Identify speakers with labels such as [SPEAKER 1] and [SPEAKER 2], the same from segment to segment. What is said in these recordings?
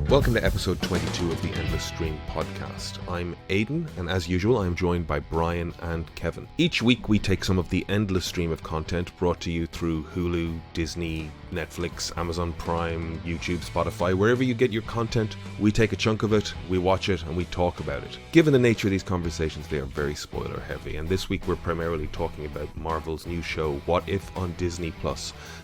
[SPEAKER 1] Welcome to episode 22 of the Endless Stream podcast. I'm Aidan, and as usual, I'm joined by Brian and Kevin. Each week, we take some of the endless stream of content brought to you through Hulu, Disney, Netflix, Amazon Prime, YouTube, Spotify, wherever you get your content. We take a chunk of it, we watch it, and we talk about it. Given the nature of these conversations, they are very spoiler heavy, and this week we're primarily talking about Marvel's new show, What If, on Disney+.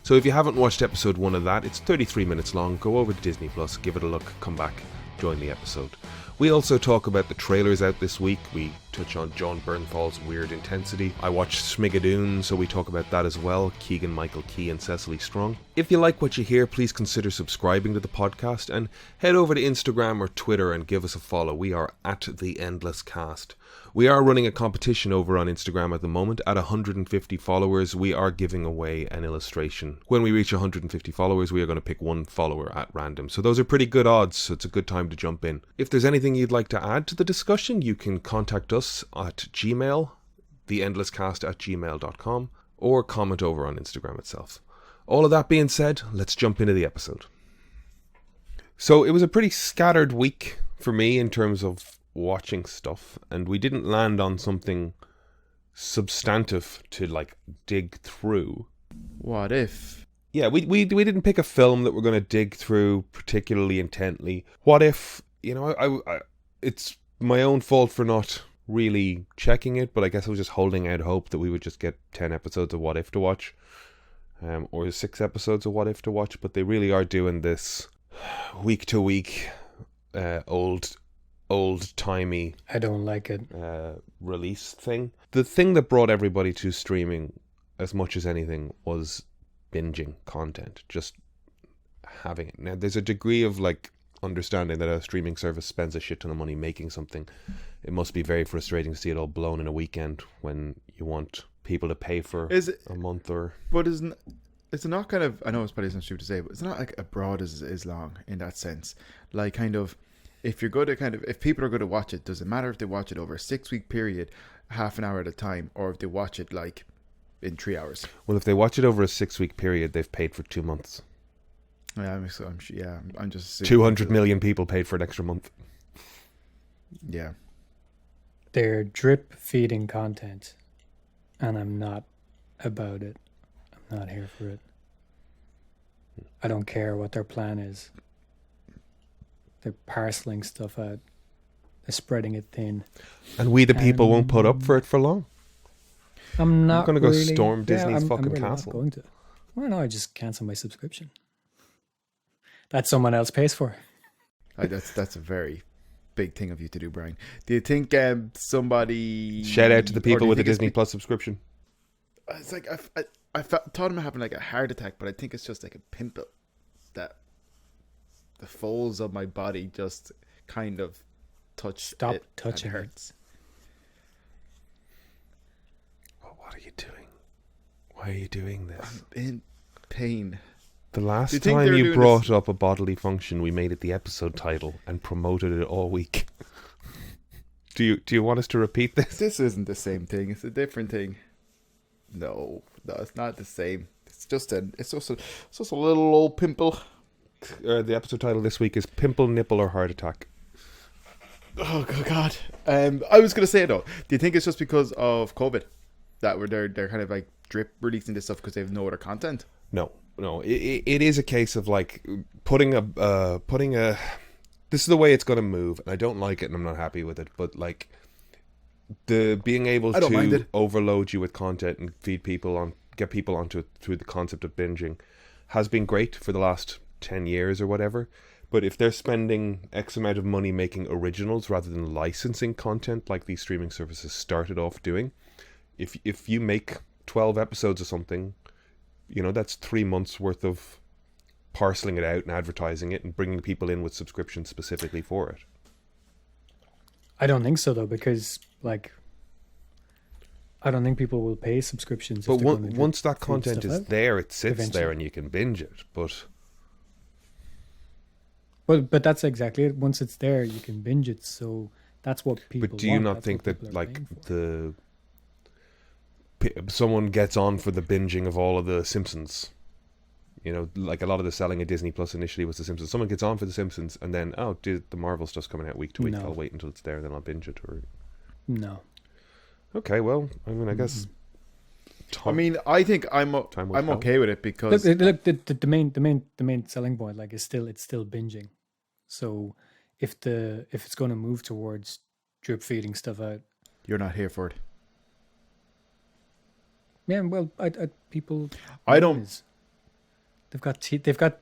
[SPEAKER 1] So if you haven't watched episode 1 of that, it's 33 minutes long. Go over to Disney+, give it a look, come back, join the episode. We also talk about the trailers out this week. We touch on John Bernthal's Weird Intensity. I watched Schmigadoon, so we talk about that as well. Keegan-Michael Key and Cecily Strong. If you like what you hear, please consider subscribing to the podcast and head over to Instagram or Twitter and give us a follow. We are at The Endless Cast. We are running a competition over on Instagram at the moment. At 150 followers, we are giving away an illustration. When we reach 150 followers, we are going to pick one follower at random. So those are pretty good odds, so it's a good time to jump in. If there's anything you'd like to add to the discussion, you can contact us at Gmail, theendlesscast@gmail.com, or comment over on Instagram itself. All of that being said, let's jump into the episode. So it was a pretty scattered week for me in terms of watching stuff, and we didn't land on something substantive to dig through.
[SPEAKER 2] What if?
[SPEAKER 1] Yeah, we didn't pick a film that we're going to dig through particularly intently. What if, I it's my own fault for not really checking it, but I guess I was just holding out hope that we would just get 10 episodes of What If to watch, or 6 episodes of What If to watch, but they really are doing this week to week old-timey,
[SPEAKER 3] I don't like it,
[SPEAKER 1] release thing. The thing that brought everybody to streaming as much as anything was binging content, just having it. Now, there's a degree of understanding that a streaming service spends a shit ton of money making something. It must be very frustrating to see it all blown in a weekend when you want people to pay for a month or...
[SPEAKER 2] But it's not kind of... I know it's probably not stupid to say, but it's not like abroad is long in that sense. If you're going to if people are going to watch it, does it matter if they watch it over a 6-week period, half an hour at a time, or if they watch it in 3 hours?
[SPEAKER 1] Well, if they watch it over a 6-week period, they've paid for 2 months.
[SPEAKER 2] Yeah, I'm just...
[SPEAKER 1] 200 million people paid for an extra month.
[SPEAKER 2] Yeah.
[SPEAKER 3] They're drip feeding content, and I'm not about it. I'm not here for it. I don't care what their plan is. They're parceling stuff out. They're spreading it thin.
[SPEAKER 1] And we the people won't put up for it for long.
[SPEAKER 3] I'm not
[SPEAKER 1] going to go
[SPEAKER 3] really,
[SPEAKER 1] storm Disney's
[SPEAKER 3] I'm
[SPEAKER 1] fucking
[SPEAKER 3] really
[SPEAKER 1] castle.
[SPEAKER 3] Not going to. Well, no, I just cancel my subscription. That someone else pays for.
[SPEAKER 2] That's a very big thing of you to do, Brian. Do you think somebody...
[SPEAKER 1] Shout out to the people with the Disney Plus subscription.
[SPEAKER 2] It's I thought I'm having a heart attack, but I think it's just a pimple that the folds of my body just kind of touch.
[SPEAKER 3] Stop touching.
[SPEAKER 2] It hurts.
[SPEAKER 1] Well, what are you doing? Why are you doing this?
[SPEAKER 2] I'm in pain.
[SPEAKER 1] The last time you brought up a bodily function, we made it the episode title and promoted it all week. Do you want us to repeat this?
[SPEAKER 2] This isn't the same thing. It's a different thing. No, it's not the same. It's just a little old pimple.
[SPEAKER 1] The episode title this week is Pimple, Nipple, or Heart Attack.
[SPEAKER 2] Oh God! I was gonna say though, do you think it's just because of COVID that they're kind of drip releasing this stuff because they have no other content?
[SPEAKER 1] No. It is a case of putting a. This is the way it's going to move, and I don't like it, and I'm not happy with it. But the being able to overload you with content and get people onto it through the concept of binging has been great for the last 10 years or whatever. But if they're spending X amount of money making originals rather than licensing content like these streaming services started off doing, if you make 12 episodes of something, that's 3 months worth of parceling it out and advertising it and bringing people in with subscriptions specifically for it.
[SPEAKER 3] I don't think so though, because I don't think people will pay subscriptions.
[SPEAKER 1] But once that content is there, it sits
[SPEAKER 3] eventually
[SPEAKER 1] there and you can binge it. But
[SPEAKER 3] that's exactly it. Once it's there, you can binge it. So that's what people.
[SPEAKER 1] But do you not think that someone gets on for the binging of all of the Simpsons? You know, like a lot of the selling of Disney Plus initially was The Simpsons. Someone gets on for The Simpsons and then, oh, the Marvel stuff's coming out week to week.
[SPEAKER 3] No.
[SPEAKER 1] I'll wait until it's there and then I'll binge it. Or
[SPEAKER 3] No.
[SPEAKER 1] okay, well, I mean, I guess.
[SPEAKER 2] I mean, I think I'm okay with it because
[SPEAKER 3] look the main selling point like it's still binging. So if it's going to move towards drip feeding stuff out,
[SPEAKER 2] you're not here for it.
[SPEAKER 3] yeah, well, people.
[SPEAKER 2] I don't.
[SPEAKER 3] They've got
[SPEAKER 2] I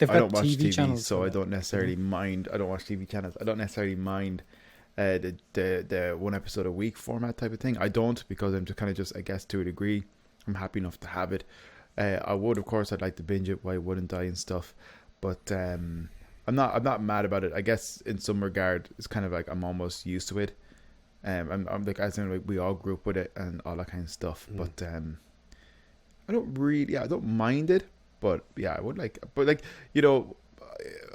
[SPEAKER 2] don't watch
[SPEAKER 3] TV
[SPEAKER 2] TV,
[SPEAKER 3] channels,
[SPEAKER 2] so I don't necessarily mind. I don't watch TV channels. I don't necessarily mind the one episode a week format type of thing. I don't, because I'm just kind of I guess to a degree, I'm happy enough to have it. I would, of course, I'd like to binge it. Why wouldn't I and stuff? But I'm not mad about it. I guess in some regard, it's kind of like I'm almost used to it. I'm like, as in, like, we all grew up with it and all that kind of stuff. But I don't mind it. But yeah, I would like. But like, you know,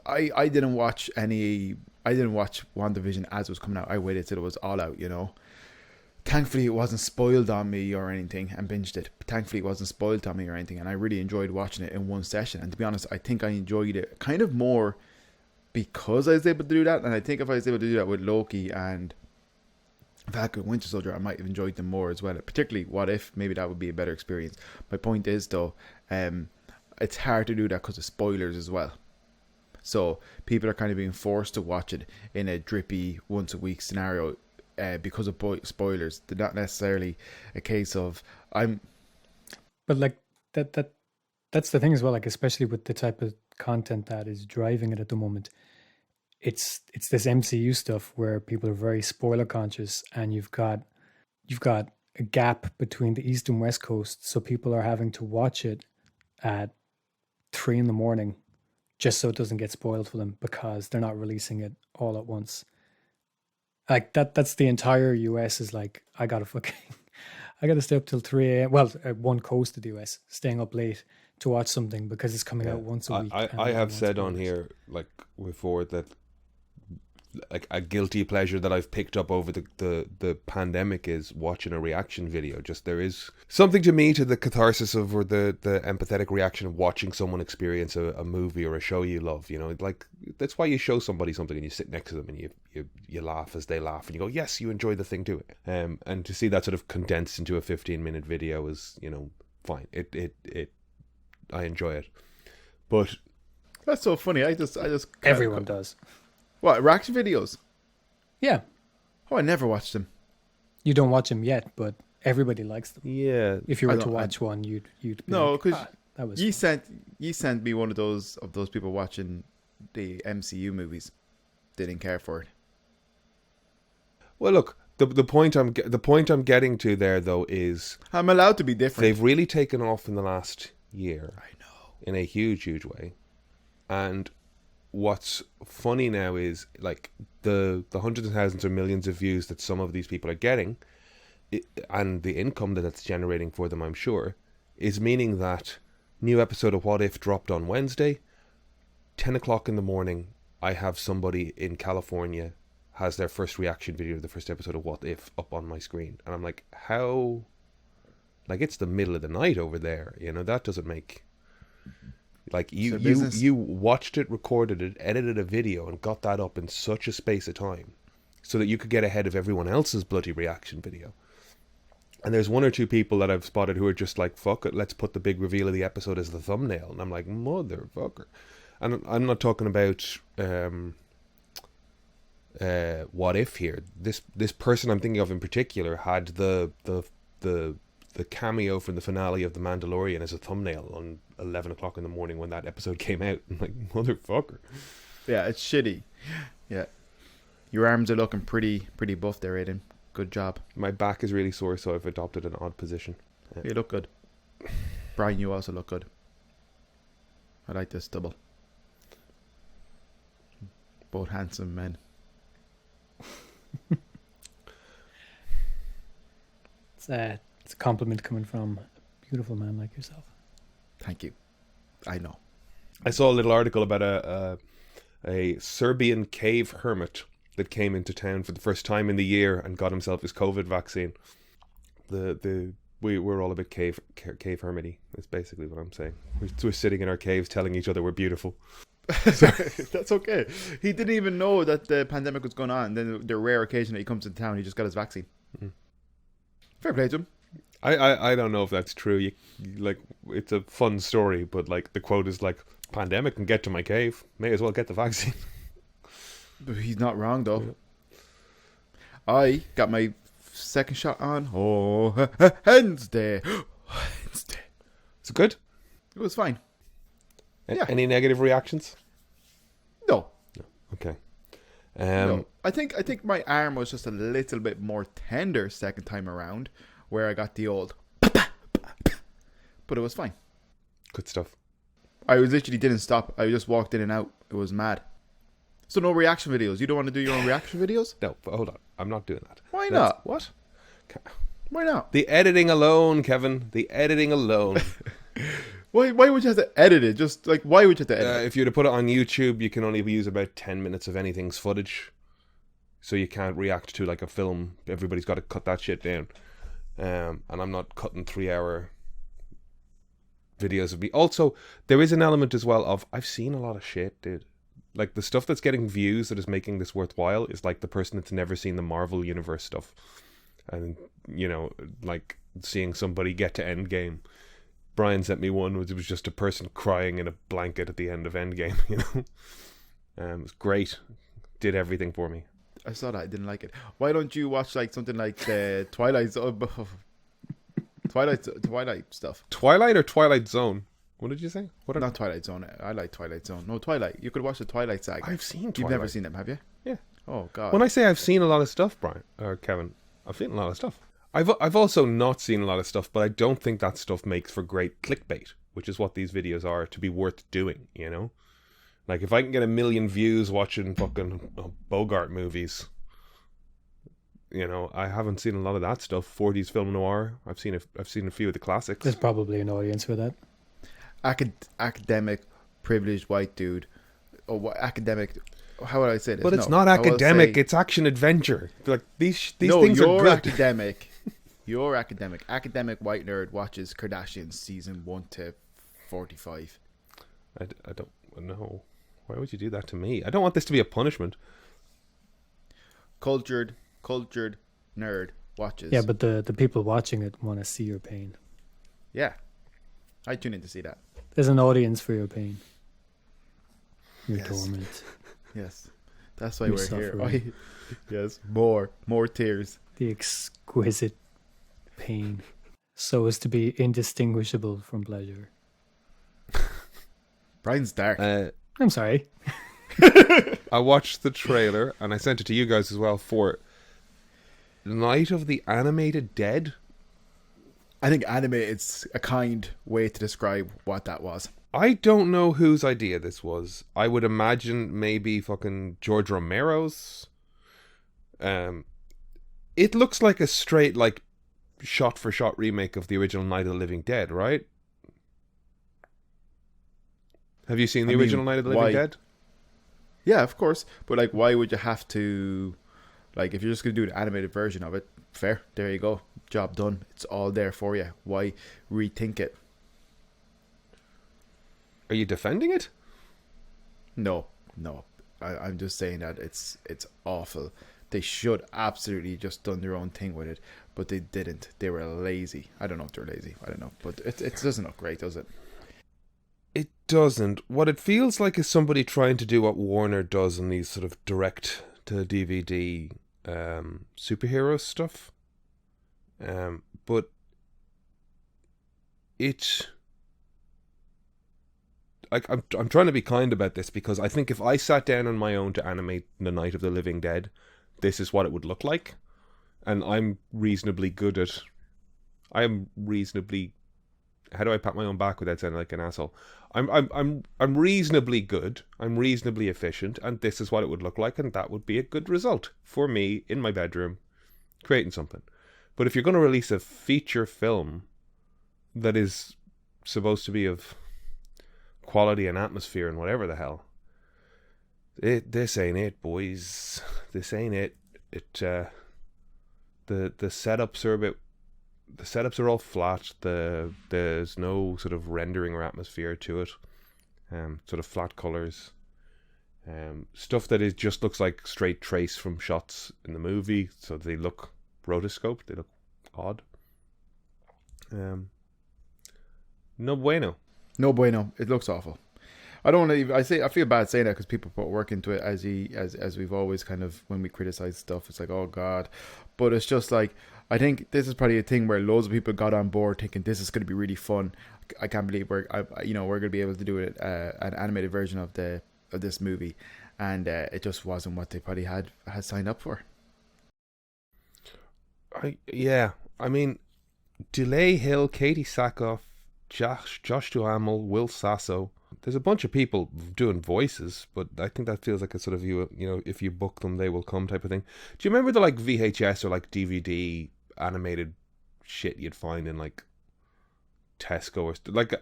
[SPEAKER 2] I didn't watch WandaVision as it was coming out. I waited till it was all out. You know. Thankfully, it wasn't spoiled on me or anything, and binged it. But thankfully, it wasn't spoiled on me or anything, and I really enjoyed watching it in one session. And to be honest, I think I enjoyed it kind of more because I was able to do that. And I think if I was able to do that with Loki and Falcon Winter Soldier, I might have enjoyed them more as well. Particularly, What If? Maybe that would be a better experience. My point is, though, it's hard to do that because of spoilers as well. So people are kind of being forced to watch it in a drippy once a week scenario because of spoilers. They're not necessarily a case of
[SPEAKER 3] But like that's the thing as well. Like, especially with the type of content that is driving it at the moment, it's this MCU stuff where people are very spoiler conscious, and you've got a gap between the East and West Coast, so people are having to watch it at 3 a.m. just so it doesn't get spoiled for them, because they're not releasing it all at once. Like that's the entire US is like, I gotta stay up till 3 a.m. Well, one coast of the US, staying up late to watch something because it's coming out once a week.
[SPEAKER 1] I have said on here, like before, that like a guilty pleasure that I've picked up over the pandemic is watching a reaction video. Just, there is something to me to the catharsis of, or the empathetic reaction of watching someone experience a movie or a show you love. You know, like, that's why you show somebody something and you sit next to them and you laugh as they laugh and you go, yes, you enjoy the thing too. And to see that sort of condensed into a 15-minute video is, you know, fine. I enjoy it. But
[SPEAKER 2] that's so funny. I just
[SPEAKER 3] everyone does.
[SPEAKER 2] What, reaction videos?
[SPEAKER 3] Yeah.
[SPEAKER 2] Oh, I never watched them.
[SPEAKER 3] You don't watch them yet, but everybody likes them.
[SPEAKER 1] Yeah.
[SPEAKER 3] If you were to watch one, you'd be
[SPEAKER 2] no,
[SPEAKER 3] like,
[SPEAKER 2] because
[SPEAKER 3] that was
[SPEAKER 2] you sent me one of those people watching the MCU movies. They didn't care for it.
[SPEAKER 1] Well, look, the point I'm getting to there, though, is
[SPEAKER 2] I'm allowed to be different.
[SPEAKER 1] They've really taken off in the last year.
[SPEAKER 2] I know.
[SPEAKER 1] In a huge way. And what's funny now is, like, the hundreds of thousands or millions of views that some of these people are getting, and the income that it's generating for them, I'm sure, is meaning that new episode of What If dropped on Wednesday, 10 o'clock in the morning, I have somebody in California has their first reaction video of the first episode of What If up on my screen. And I'm like, how? Like, it's the middle of the night over there. You know, that doesn't make... Like, you watched it, recorded it, edited a video, and got that up in such a space of time so that you could get ahead of everyone else's bloody reaction video. And there's one or two people that I've spotted who are just like, fuck it, let's put the big reveal of the episode as the thumbnail. And I'm like, motherfucker. And I'm not talking about What If here. This person I'm thinking of in particular had the cameo from the finale of The Mandalorian as a thumbnail on 11 o'clock in the morning when that episode came out. I'm like, motherfucker.
[SPEAKER 2] Yeah, it's shitty. Yeah. Your arms are looking pretty buff there, Aiden. Good job.
[SPEAKER 1] My back is really sore, so I've adopted an odd position. Yeah.
[SPEAKER 2] You look good. Brian, you also look good. I like this double. Both handsome men.
[SPEAKER 3] It's a compliment coming from a beautiful man like yourself.
[SPEAKER 2] Thank you. I know.
[SPEAKER 1] I saw a little article about a Serbian cave hermit that came into town for the first time in the year and got himself his COVID vaccine. The we're all a bit cave hermity. That's basically what I'm saying. We're sitting in our caves telling each other we're beautiful.
[SPEAKER 2] That's okay. He didn't even know that the pandemic was going on. And then the rare occasion that he comes into town, he just got his vaccine.
[SPEAKER 1] Mm.
[SPEAKER 2] Fair play to him.
[SPEAKER 1] I don't know if that's true. You like, it's a fun story, but like the quote is like, "Pandemic can get to my cave. May as well get the vaccine."
[SPEAKER 2] But he's not wrong though. Yeah. I got my second shot on Wednesday. Wednesday.
[SPEAKER 1] Is it good?
[SPEAKER 2] It was fine. Yeah.
[SPEAKER 1] Any negative reactions?
[SPEAKER 2] No.
[SPEAKER 1] Okay.
[SPEAKER 2] No. I think my arm was just a little bit more tender second time around, where I got the old, but it was fine.
[SPEAKER 1] Good stuff.
[SPEAKER 2] I was literally didn't stop. I just walked in and out. It was mad. So no reaction videos. You don't want to do your own reaction videos?
[SPEAKER 1] No, but hold on. I'm not doing that.
[SPEAKER 2] Why not?
[SPEAKER 1] What?
[SPEAKER 2] Why not?
[SPEAKER 1] The editing alone, Kevin. The editing alone.
[SPEAKER 2] Why would you have to edit it? Just like, why would you have to edit it?
[SPEAKER 1] If you were to put it on YouTube, you can only use about 10 minutes of anything's footage. So you can't react to like a film. Everybody's got to cut that shit down. And I'm not cutting 3-hour videos of me. Also, there is an element as well of, I've seen a lot of shit, dude. Like, the stuff that's getting views that is making this worthwhile is like the person that's never seen the Marvel Universe stuff. And, you know, like seeing somebody get to Endgame. Brian sent me one, it was just a person crying in a blanket at the end of Endgame, you know. It was great. Did everything for me.
[SPEAKER 2] I saw that. I didn't like it. Why don't you watch like something like the Twilight stuff?
[SPEAKER 1] Twilight or Twilight Zone? What did you say?
[SPEAKER 2] Not Twilight Zone. I like Twilight Zone. No, Twilight. You could watch the Twilight saga.
[SPEAKER 1] I've seen Twilight.
[SPEAKER 2] You've never seen them, have you?
[SPEAKER 1] Yeah.
[SPEAKER 2] Oh God.
[SPEAKER 1] When I say I've seen a lot of stuff, Brian or Kevin, I've seen a lot of stuff. I've also not seen a lot of stuff, but I don't think that stuff makes for great clickbait, which is what these videos are to be worth doing, you know? Like, if I can get 1 million views watching fucking Bogart movies, you know, I haven't seen a lot of that stuff. 40s film noir. I've seen a few of the classics.
[SPEAKER 3] There's probably an audience for that.
[SPEAKER 2] Academic, privileged white dude. Oh, academic. How would I say this?
[SPEAKER 1] But it's not academic. It's action adventure. Like these
[SPEAKER 2] no,
[SPEAKER 1] things are good.
[SPEAKER 2] Academic. You're academic. Academic white nerd watches Kardashians season 1 to 45.
[SPEAKER 1] I don't know. Why would you do that to me? I don't want this to be a punishment.
[SPEAKER 2] Cultured nerd watches.
[SPEAKER 3] Yeah, but the people watching it want to see your pain.
[SPEAKER 2] Yeah. I tune in to see that.
[SPEAKER 3] There's an audience for your pain. Your torment.
[SPEAKER 2] Yes. That's why
[SPEAKER 3] Your
[SPEAKER 2] we're here. Yes. More tears.
[SPEAKER 3] The exquisite pain. So as to be indistinguishable from pleasure.
[SPEAKER 2] Brian's dark.
[SPEAKER 3] I'm sorry.
[SPEAKER 1] I watched the trailer and I sent it to you guys as well for Night of the Animated Dead.
[SPEAKER 2] I think animated's a kind way to describe what that was.
[SPEAKER 1] I don't know whose idea this was. I would imagine maybe fucking George Romero's. It looks like a straight, like, shot-for-shot remake of the original Night of the Living Dead, right? Have you seen the original Night of the Living Dead?
[SPEAKER 2] Yeah, of course. But, like, why would you have to... Like, if you're just going to do the animated version of it, fair. There you go. Job done. It's all there for you. Why rethink it?
[SPEAKER 1] Are you defending it?
[SPEAKER 2] No. I'm just saying that it's awful. They should absolutely just done their own thing with it, but they didn't. They were lazy. I don't know if they're lazy. I don't know. But it doesn't look great, does it?
[SPEAKER 1] It doesn't. What it feels like is somebody trying to do what Warner does in these sort of direct to DVD superhero stuff. But it... Like, I'm trying to be kind about this because I think if I sat down on my own to animate the Night of the Living Dead, this is what it would look like. And I'm reasonably good at... I'm reasonably... How do I pat my own back without sounding like an asshole? I'm reasonably good. I'm reasonably efficient, and this is what it would look like, and that would be a good result for me in my bedroom, creating something. But if you're going to release a feature film that is supposed to be of quality and atmosphere and whatever the hell, this ain't it, boys. This ain't it. The setups are a bit the setups are all flat. There's no sort of rendering or atmosphere to it. Sort of flat colors. Stuff that is just looks like straight trace from shots in the movie, so they look rotoscoped. They look odd. No bueno.
[SPEAKER 2] No bueno. It looks awful. I don't want to. I feel bad saying that because people put work into it, as we've always kind of, when we criticize stuff, it's like, oh god. But it's just like, I think this is probably a thing where loads of people got on board thinking this is going to be really fun. I can't believe we're going to be able to do it, an animated version of this movie, and it just wasn't what they probably had signed up for.
[SPEAKER 1] I mean, Delay Hill, Katie Sackhoff, Josh Duhamel, Will Sasso. There's a bunch of people doing voices, but I think that feels like a sort of if you book them, they will come type of thing. Do you remember the like VHS or like DVD animated shit you'd find in like Tesco or like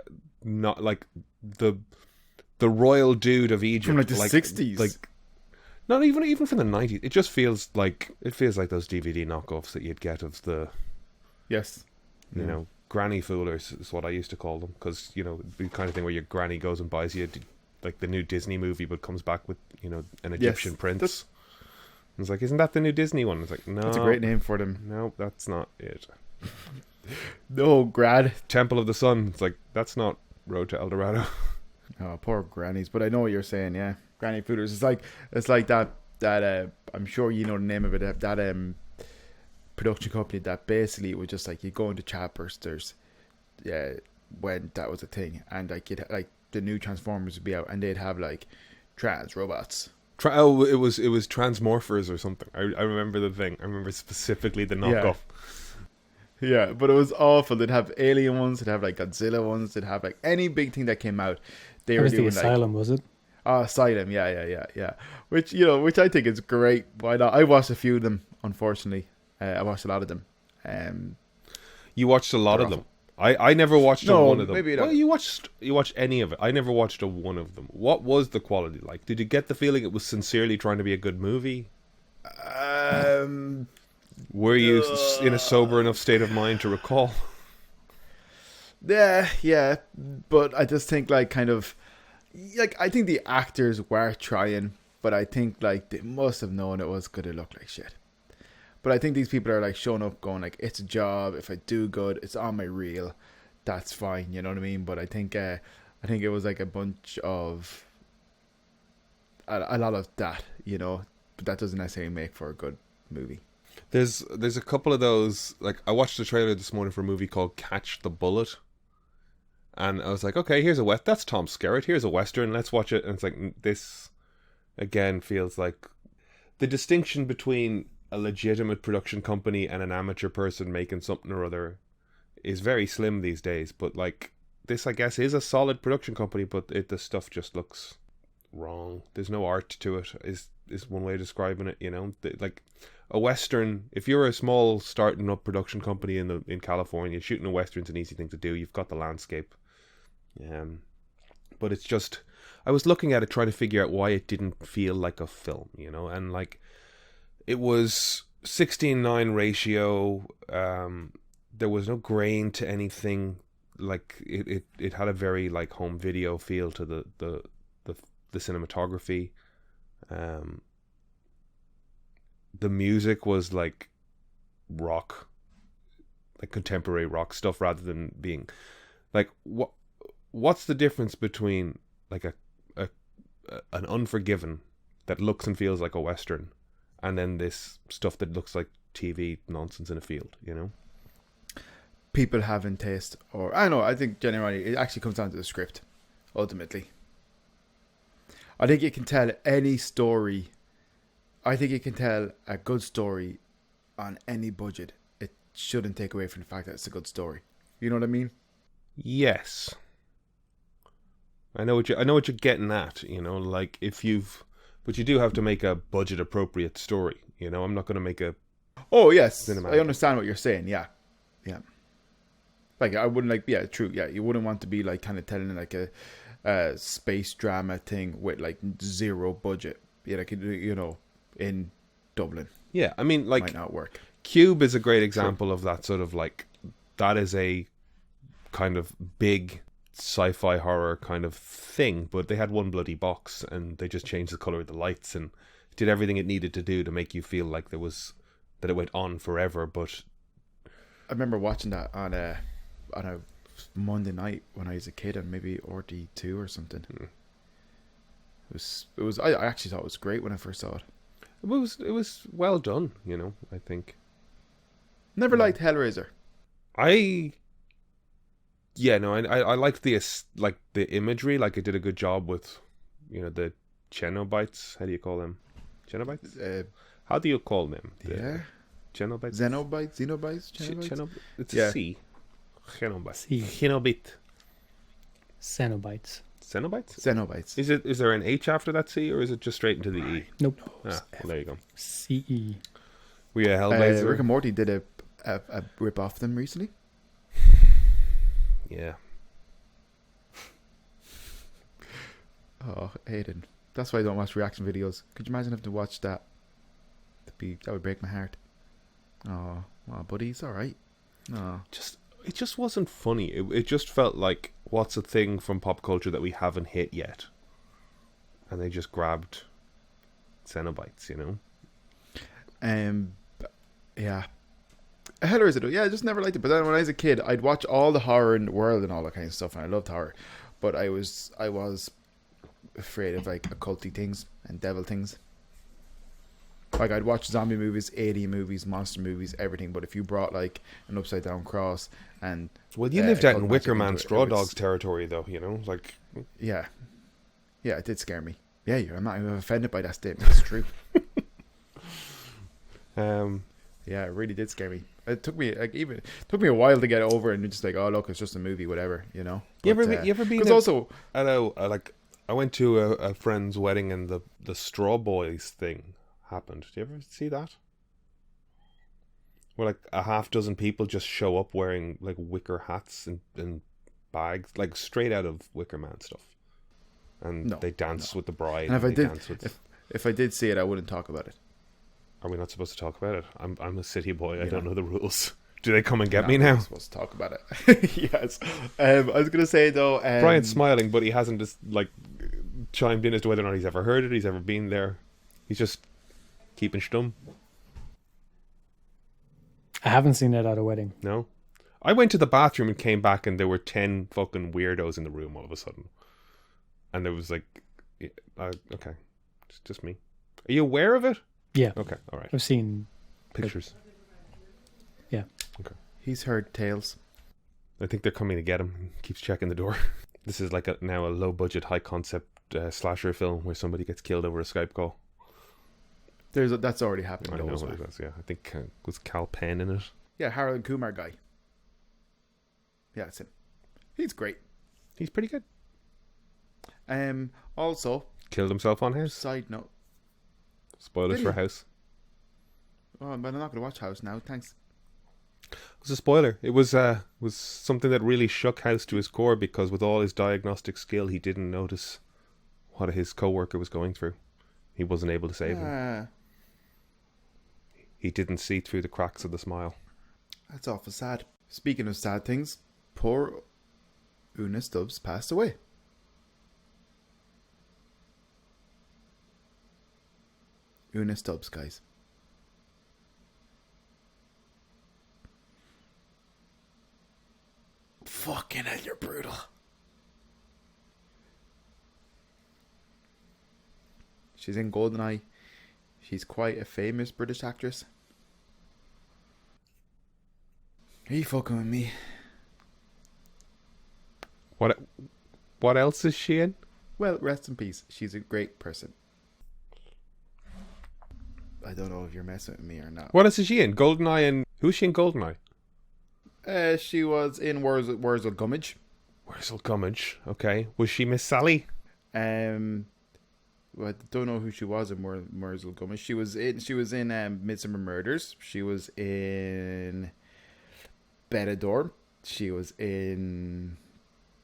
[SPEAKER 1] not like the royal dude of Egypt
[SPEAKER 2] from like the 60s,
[SPEAKER 1] like not even from the 90s. It just feels like those DVD knockoffs that you'd get of the granny foolers is what I used to call them, because the kind of thing where your granny goes and buys you like the new Disney movie but comes back with an Egyptian prince. It's like, isn't that the new Disney one? It's like, no,
[SPEAKER 2] that's a great name for them.
[SPEAKER 1] No, that's not it.
[SPEAKER 2] No, Grad
[SPEAKER 1] Temple of the Sun. It's like, that's not Road to El Dorado.
[SPEAKER 2] Oh, poor grannies. But I know what you're saying. Yeah, granny fooders. It's like that. I'm sure you know the name of it. That production company that basically was just like, you go into Chartbusters, when that was a thing, and like the new Transformers would be out, and they'd have like trans robots.
[SPEAKER 1] It was Transmorphers or something. I remember the thing. I remember specifically the knockoff.
[SPEAKER 2] Yeah, but it was awful. They'd have alien ones. They'd have like Godzilla ones. They'd have like any big thing that came out. They were doing
[SPEAKER 3] the Asylum, was it?
[SPEAKER 2] Oh, Asylum. Yeah. Which I think is great. Why not? I watched a few of them. Unfortunately, I watched a lot of them.
[SPEAKER 1] You watched a lot of them. I never watched one of them.
[SPEAKER 2] Maybe
[SPEAKER 1] well, you watched any of it. I never watched one of them. What was the quality like? Did you get the feeling it was sincerely trying to be a good movie? Were you in a sober enough state of mind to recall?
[SPEAKER 2] Yeah, but I just think I think the actors were trying, but I think like they must have known it was gonna look like shit. But I think these people are like showing up going like, it's a job. If I do good, it's on my reel. That's fine. You know what I mean? But I think it was like a bunch of a lot of that, but that doesn't necessarily make for a good movie.
[SPEAKER 1] There's a couple of those. Like, I watched the trailer this morning for a movie called Catch the Bullet, and I was like, okay, that's Tom Skerritt. Here's a Western. Let's watch it. And it's like, this again feels like the distinction between a legitimate production company and an amateur person making something or other is very slim these days. But like, this I guess is a solid production company, but the stuff just looks wrong. There's no art to it. Is one way of describing it. Like a Western, if you're a small starting up production company in California, shooting a Western's an easy thing to do. You've got the landscape. But it's just, I was looking at it trying to figure out why it didn't feel like a film, and like, it was 16:9 ratio. There was no grain to anything. Like it had a very like home video feel to the cinematography. The music was like rock, like contemporary rock stuff, rather than being like what's the difference between like an Unforgiven that looks and feels like a Western, and then this stuff that looks like TV nonsense in a field,
[SPEAKER 2] People having taste, or I don't know, I think generally it actually comes down to the script, ultimately. I think you can tell any story. I think you can tell a good story on any budget. It shouldn't take away from the fact that it's a good story. You know what I mean?
[SPEAKER 1] Yes. I know what you're getting at, like but you do have to make a budget appropriate story, I'm not going to make a
[SPEAKER 2] Oh, yes.
[SPEAKER 1] cinematic.
[SPEAKER 2] I understand what you're saying. Yeah. Like, I wouldn't true. Yeah. You wouldn't want to be like kind of telling like a space drama thing with like zero budget. Yeah. Like, in Dublin.
[SPEAKER 1] Yeah. I mean, like,
[SPEAKER 2] might not work.
[SPEAKER 1] Cube is a great example of that sort of like that is a kind of big sci-fi horror kind of thing, but they had one bloody box and they just changed the color of the lights and did everything it needed to do to make you feel like that it went on forever. But
[SPEAKER 2] I remember watching that on a Monday night when I was a kid, and maybe RT2 or something. It was. I actually thought it was great when I first saw it.
[SPEAKER 1] it was well done, you know. I think
[SPEAKER 2] Never liked Hellraiser.
[SPEAKER 1] I liked the imagery. Like, it did a good job with, you know, the Cenobites. How do you call them? Cenobites? How do you call them? Cenobites?
[SPEAKER 2] Xenobites?
[SPEAKER 1] It's
[SPEAKER 2] Yeah.
[SPEAKER 1] a C. Cenobite.
[SPEAKER 3] C.
[SPEAKER 1] Cenobite.
[SPEAKER 3] Cenobites.
[SPEAKER 1] Cenobites?
[SPEAKER 2] Xenobites.
[SPEAKER 1] Is there an H after that C, or is it just straight into the E?
[SPEAKER 3] Nope.
[SPEAKER 1] Well, there you go.
[SPEAKER 3] CE.
[SPEAKER 1] Were you a Hellblazer?
[SPEAKER 2] Rick and Morty did a rip off them recently.
[SPEAKER 1] Yeah.
[SPEAKER 2] Oh, Aiden. That's why I don't watch reaction videos. Could you imagine having to watch that? That would break my heart. Oh, buddy, it's alright. Oh.
[SPEAKER 1] It just wasn't funny. It just felt like, what's a thing from pop culture that we haven't hit yet? And they just grabbed Cenobites, you know?
[SPEAKER 2] Yeah. Hellraiser, though. Yeah, I just never liked it. But then when I was a kid, I'd watch all the horror in the world and all that kind of stuff, and I loved horror. But I was afraid of, like, occulty things and devil things. Like, I'd watch zombie movies, alien movies, monster movies, everything. But if you brought, like, an upside down cross and...
[SPEAKER 1] Well, you lived out in
[SPEAKER 2] occult
[SPEAKER 1] Wicker
[SPEAKER 2] magic
[SPEAKER 1] Man
[SPEAKER 2] into it,
[SPEAKER 1] Straw
[SPEAKER 2] it was-
[SPEAKER 1] Dogs territory, though, you know? Like...
[SPEAKER 2] Yeah. Yeah, it did scare me. Yeah, I'm not even offended by that statement. It's true. Yeah, it really did scare me. It took me a while to get over it, and just like, oh look, it's just a movie, whatever, you know.
[SPEAKER 1] You ever been?
[SPEAKER 2] Because also,
[SPEAKER 1] I went to a friend's wedding and the Straw Boys thing happened. Did you ever see that? Where like a half dozen people just show up wearing like wicker hats and bags, like straight out of Wicker Man stuff, and they dance with the bride.
[SPEAKER 2] And if I did see it, I wouldn't talk about it.
[SPEAKER 1] Are we not supposed to talk about it? I'm a city boy. I don't know the rules. Do they come and get me now?
[SPEAKER 2] I'm supposed to talk about it. Yes. I was gonna say though,
[SPEAKER 1] Brian's smiling, but he hasn't just like chimed in as to whether or not he's ever heard it. He's ever been there. He's just keeping stum.
[SPEAKER 3] I haven't seen it at a wedding.
[SPEAKER 1] No, I went to the bathroom and came back, and there were 10 fucking weirdos in the room all of a sudden, and there was like, okay, it's just me. Are you aware of it?
[SPEAKER 3] Yeah.
[SPEAKER 1] Okay, all right.
[SPEAKER 3] I've seen
[SPEAKER 1] Pictures.
[SPEAKER 3] Yeah.
[SPEAKER 1] Okay.
[SPEAKER 2] He's heard tales.
[SPEAKER 1] I think they're coming to get him. He keeps checking the door. This is like now a low budget, high concept slasher film where somebody gets killed over a Skype call.
[SPEAKER 2] That's already happened.
[SPEAKER 1] I know what it is. Yeah, I think was Cal Penn in it.
[SPEAKER 2] Yeah, Harold and Kumar guy. Yeah, it's him. He's great.
[SPEAKER 1] He's pretty good.
[SPEAKER 2] Also,
[SPEAKER 1] Killed himself on House.
[SPEAKER 2] side note.
[SPEAKER 1] Spoilers
[SPEAKER 2] Did
[SPEAKER 1] for
[SPEAKER 2] he?
[SPEAKER 1] House.
[SPEAKER 2] Oh, but I'm not going to watch House now. Thanks.
[SPEAKER 1] It was a spoiler. It was something that really shook House to his core, because with all his diagnostic skill, he didn't notice what his co-worker was going through. He wasn't able to save him. He didn't see through the cracks of the smile.
[SPEAKER 2] That's awful sad. Speaking of sad things, poor Una Stubbs passed away. Una Stubbs, guys. Fucking hell, you're brutal. She's in Goldeneye. She's quite a famous British actress. Are you fucking with me?
[SPEAKER 1] What else is she in?
[SPEAKER 2] Well, rest in peace. She's a great person. I don't know if you're messing with me or not.
[SPEAKER 1] What else is she in? Goldeneye, and who's she in Goldeneye?
[SPEAKER 2] She was in Wurzel Gummidge.
[SPEAKER 1] Wurzel Gummidge. Okay. Was she Miss Sally?
[SPEAKER 2] Well, I don't know who she was in Wurzel Gummidge. She was in Midsummer Murders. She was in Benidorm. She was in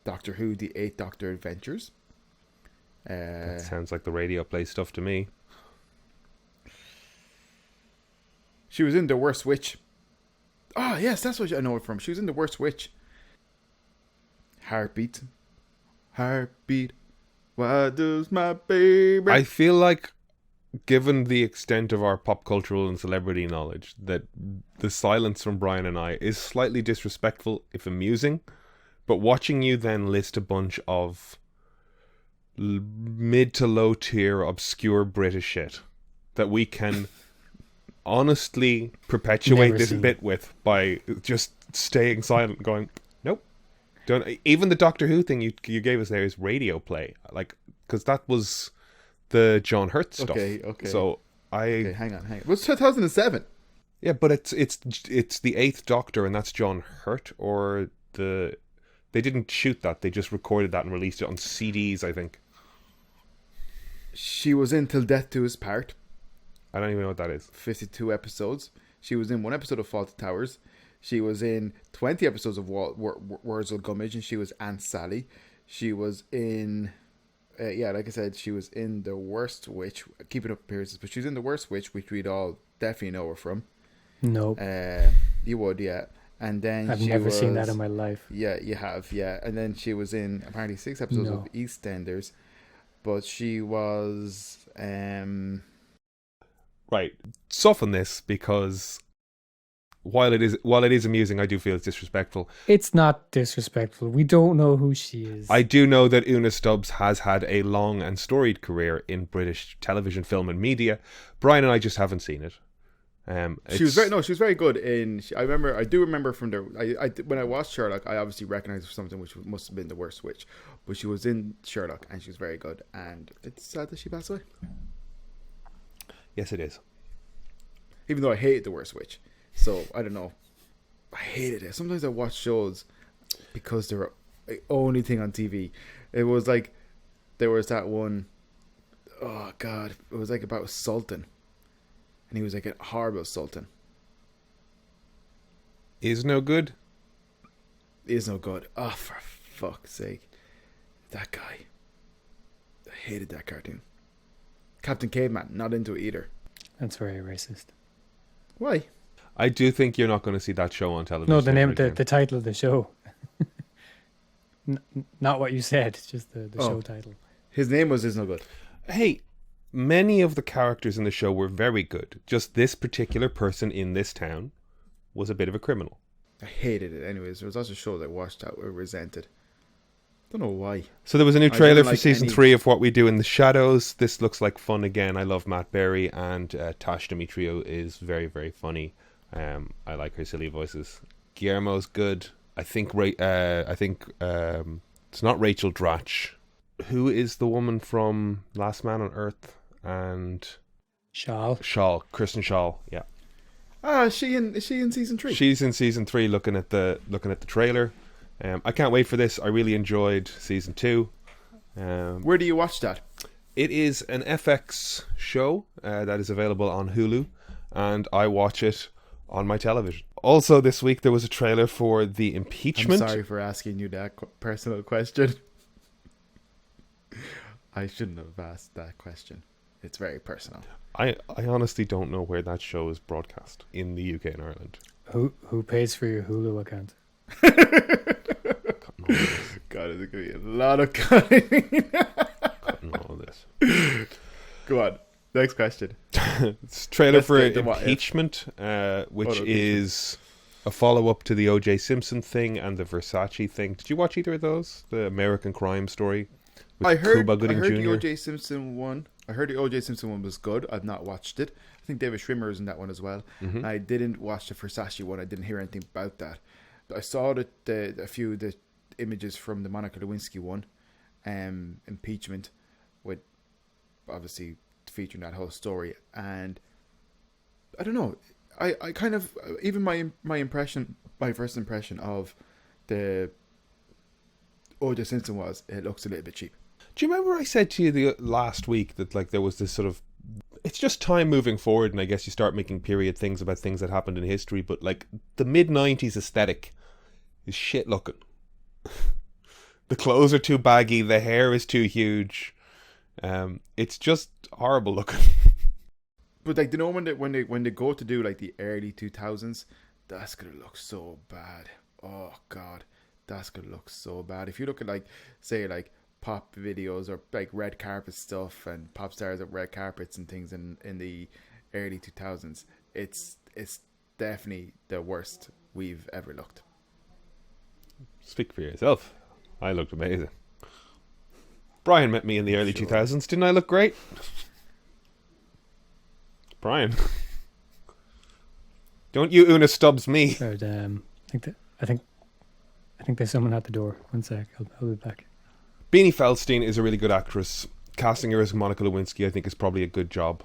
[SPEAKER 2] Doctor Who: The Eighth Doctor Adventures.
[SPEAKER 1] That sounds like the radio play stuff to me.
[SPEAKER 2] She was in The Worst Witch. Oh, yes, that's what I know her from. She was in The Worst Witch. Heartbeat. Heartbeat. Why does my baby...
[SPEAKER 1] I feel like, given the extent of our pop cultural and celebrity knowledge, that the silence from Brian and I is slightly disrespectful, if amusing. But watching you then list a bunch of mid to low tier obscure British shit that we can honestly perpetuate
[SPEAKER 3] Never
[SPEAKER 1] this
[SPEAKER 3] seen.
[SPEAKER 1] bit with by just staying silent and going, nope. Don't. Even the Doctor Who thing you gave us there is radio play, like, because that was the John Hurt stuff.
[SPEAKER 2] Okay.
[SPEAKER 1] So
[SPEAKER 2] Okay, hang on. It was 2007.
[SPEAKER 1] yeah, but it's the Eighth Doctor, and that's John Hurt, or they didn't shoot that; they just recorded that and released it on CDs, I think.
[SPEAKER 2] She was in Till Death Do Us Part.
[SPEAKER 1] I don't even know what that is.
[SPEAKER 2] 52 episodes. She was in one episode of Fawlty Towers. She was in 20 episodes of Wurzel Gummidge, and she was Aunt Sally. She was in, like I said, she was in The Worst Witch, keeping up appearances, but she was in The Worst Witch, which we'd all definitely know her from.
[SPEAKER 3] Nope.
[SPEAKER 2] You would, yeah. And then
[SPEAKER 3] I've
[SPEAKER 2] she
[SPEAKER 3] never
[SPEAKER 2] was,
[SPEAKER 3] seen that in my life.
[SPEAKER 2] Yeah, you have, yeah. And then she was in apparently 6 episodes
[SPEAKER 3] No.
[SPEAKER 2] of EastEnders, but she was,
[SPEAKER 1] Right. Soften this, because while it is amusing, I do feel it's disrespectful.
[SPEAKER 3] It's not disrespectful. We don't know who she is.
[SPEAKER 1] I do know that Una Stubbs has had a long and storied career in British television, film, and media. Brian and I just haven't seen it.
[SPEAKER 2] she was very good in. I do remember from when I watched Sherlock, I obviously recognized something which must have been The Worst Witch, but she was in Sherlock and she was very good. And it's sad that she passed away.
[SPEAKER 1] Yes, it is.
[SPEAKER 2] Even though I hated The Worst Witch, so I don't know. I hated it. Sometimes I watch shows because they're the only thing on TV. It was like there was that one. Oh God! It was like about a sultan, and he was like a horrible sultan.
[SPEAKER 1] Is no good.
[SPEAKER 2] Is no good. Oh, for fuck's sake! That guy. I hated that cartoon. Captain Caveman, not into it either.
[SPEAKER 3] That's very racist.
[SPEAKER 2] Why?
[SPEAKER 1] I do think you're not going to see that show on television.
[SPEAKER 3] No, the name,
[SPEAKER 1] ever again.
[SPEAKER 3] the title of the show. Not what you said, just the show title.
[SPEAKER 2] His name was Is No Good.
[SPEAKER 1] Hey, many of the characters in the show were very good. Just this particular person in this town was a bit of a criminal.
[SPEAKER 2] I hated it. Anyways, there was also a show that I watched that I resented. Don't know why.
[SPEAKER 1] So there was a new
[SPEAKER 2] I
[SPEAKER 1] trailer
[SPEAKER 2] didn't
[SPEAKER 1] for
[SPEAKER 2] like
[SPEAKER 1] season
[SPEAKER 2] any-
[SPEAKER 1] 3 of What We Do in the Shadows. This looks like fun again. I love Matt Berry, and Tash Demetriou is very, very funny. I like her silly voices. Guillermo's good. I think it's not Rachel Dratch. Who is the woman from Last Man on Earth and
[SPEAKER 3] Shawl.
[SPEAKER 1] Kristen Shaw? Yeah,
[SPEAKER 2] Is she in season 3?
[SPEAKER 1] she's in season 3. Looking at the trailer. I can't wait for this. I really enjoyed season 2.
[SPEAKER 2] Where do you watch that?
[SPEAKER 1] It is an FX show that is available on Hulu, and I watch it on my television. Also, this week there was a trailer for the impeachment.
[SPEAKER 2] I'm sorry for asking you that personal question. I shouldn't have asked that question. It's very personal.
[SPEAKER 1] I honestly don't know where that show is broadcast in the UK and Ireland.
[SPEAKER 3] Who pays for your Hulu account?
[SPEAKER 1] Cutting all this.
[SPEAKER 2] God, there's going to be a lot of cutting.
[SPEAKER 1] Cutting all this.
[SPEAKER 2] Go on. Next question.
[SPEAKER 1] It's a trailer
[SPEAKER 2] That's
[SPEAKER 1] for
[SPEAKER 2] the what if.
[SPEAKER 1] impeachment, which
[SPEAKER 2] no,
[SPEAKER 1] is a follow-up to the O.J. Simpson thing and the Versace thing. Did you watch either of those? The American Crime Story with
[SPEAKER 2] I heard
[SPEAKER 1] Cuba Gooding
[SPEAKER 2] the
[SPEAKER 1] Jr.?
[SPEAKER 2] O.J. Simpson one. I heard the O.J. Simpson one was good. I've not watched it. I think David Schwimmer is in that one as well.
[SPEAKER 1] Mhm.
[SPEAKER 2] I didn't watch the Versace one. I didn't hear anything about that. But I saw a few of the images from the Monica Lewinsky one, impeachment, with obviously featuring that whole story. And I don't know. I kind of, even my first impression of the O.J. Simpson was, it looks a little bit cheap.
[SPEAKER 1] Do you remember I said to you the last week that like there was this sort of, it's just time moving forward, and I guess you start making period things about things that happened in history, but like the mid-90s aesthetic is shit looking. The clothes are too baggy, the hair is too huge. It's just horrible looking.
[SPEAKER 2] But like, you know, when they go to do like the early 2000s, that's gonna look so bad. Oh God, that's gonna look so bad. If you look at like, say like pop videos or like red carpet stuff and pop stars at red carpets and things in the early 2000s, it's definitely the worst we've ever looked.
[SPEAKER 1] Speak for yourself. I looked amazing. Brian met me in the early 2000s. Didn't I look great? Brian. Don't you Una Stubbs me.
[SPEAKER 3] But, I think there's someone at the door. One sec, I'll be back.
[SPEAKER 1] Beanie Feldstein is a really good actress. Casting her as Monica Lewinsky, I think, is probably a good job.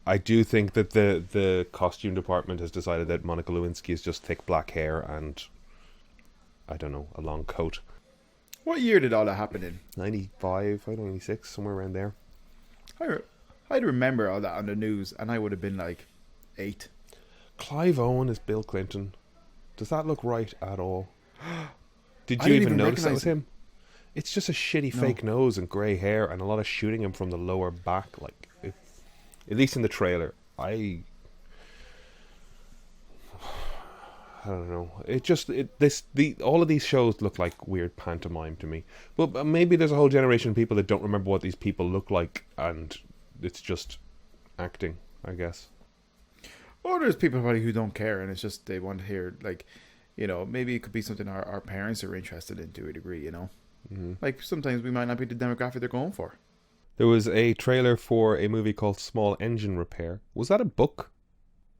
[SPEAKER 1] I do think that the costume department has decided that Monica Lewinsky is just thick black hair and, I don't know, a long coat.
[SPEAKER 2] What year did all that happen in?
[SPEAKER 1] 95, 96, somewhere around there.
[SPEAKER 2] I'd remember all that on the news, and I would have been like 8.
[SPEAKER 1] Clive Owen is Bill Clinton. Does that look right at all? Did
[SPEAKER 2] I
[SPEAKER 1] you
[SPEAKER 2] didn't
[SPEAKER 1] even
[SPEAKER 2] even
[SPEAKER 1] notice that was
[SPEAKER 2] recognise
[SPEAKER 1] him? It's just a shitty fake nose and grey hair and a lot of shooting him from the lower back. Like, at least in the trailer, I don't know. All of these shows look like weird pantomime to me. But maybe there's a whole generation of people that don't remember what these people look like, and it's just acting, I guess.
[SPEAKER 2] Or there's people probably who don't care, and it's just they want to hear, like, you know, maybe it could be something our parents are interested in to a degree, you know? Mm-hmm. Like, sometimes we might not be the demographic they're going for.
[SPEAKER 1] There was a trailer for a movie called Small Engine Repair. Was that a book?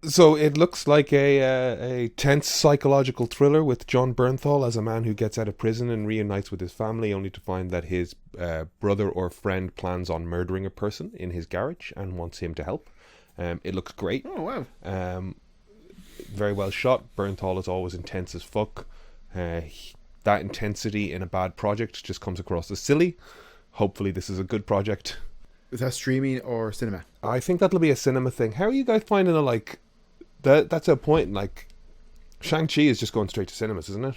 [SPEAKER 1] So it looks like a tense psychological thriller with John Bernthal as a man who gets out of prison and reunites with his family, only to find that his brother or friend plans on murdering a person in his garage and wants him to help. It looks great.
[SPEAKER 2] Oh, wow.
[SPEAKER 1] Very well shot. Bernthal is always intense as fuck. That intensity in a bad project just comes across as silly. Hopefully this is a good project.
[SPEAKER 2] Is that streaming or cinema?
[SPEAKER 1] I think that'll be a cinema thing. How are you guys finding it, like... That's a point, like... Shang-Chi is just going straight to cinemas, isn't it?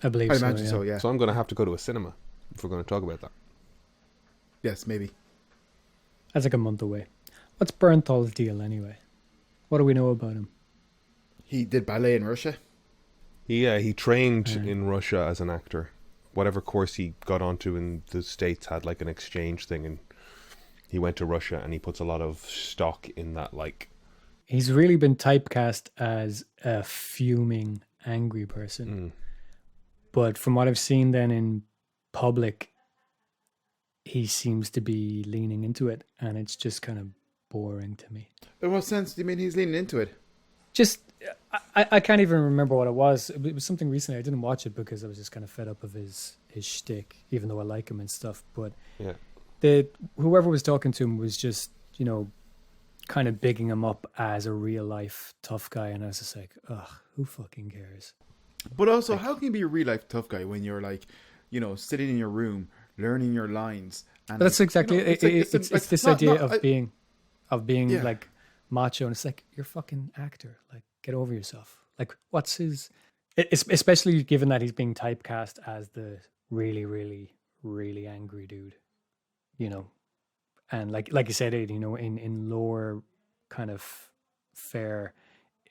[SPEAKER 3] I believe
[SPEAKER 2] I
[SPEAKER 3] so,
[SPEAKER 2] imagine so, yeah.
[SPEAKER 1] So I'm going to have to go to a cinema if we're going to talk about that.
[SPEAKER 2] Yes, maybe.
[SPEAKER 3] That's like a month away. What's Bernthal's deal anyway? What do we know about him?
[SPEAKER 2] He did ballet in Russia.
[SPEAKER 1] He trained in Russia as an actor. Whatever course he got onto in the States had like an exchange thing, and he went to Russia, and he puts a lot of stock in that. Like,
[SPEAKER 3] he's really been typecast as a fuming, angry person. But from what I've seen then in public, he seems to be leaning into it, and it's just kind of boring to me.
[SPEAKER 2] In what sense do you mean he's leaning into it?
[SPEAKER 3] Just, I can't even remember what it was. It was something recently. I didn't watch it because I was just kind of fed up of his shtick, even though I like him and stuff. But whoever was talking to him was just, you know, kind of bigging him up as a real life tough guy. And I was just like, ugh, who fucking cares?
[SPEAKER 2] But also, how can you be a real life tough guy when you're like, you know, sitting in your room, learning your lines? And
[SPEAKER 3] that's exactly, it's this idea of being
[SPEAKER 2] yeah.
[SPEAKER 3] like macho, and it's like, you're a fucking actor, like, get over yourself. Like, what's his, especially given that he's being typecast as the really, really, really angry dude, you know, and like you said, you know, in lower kind of fare,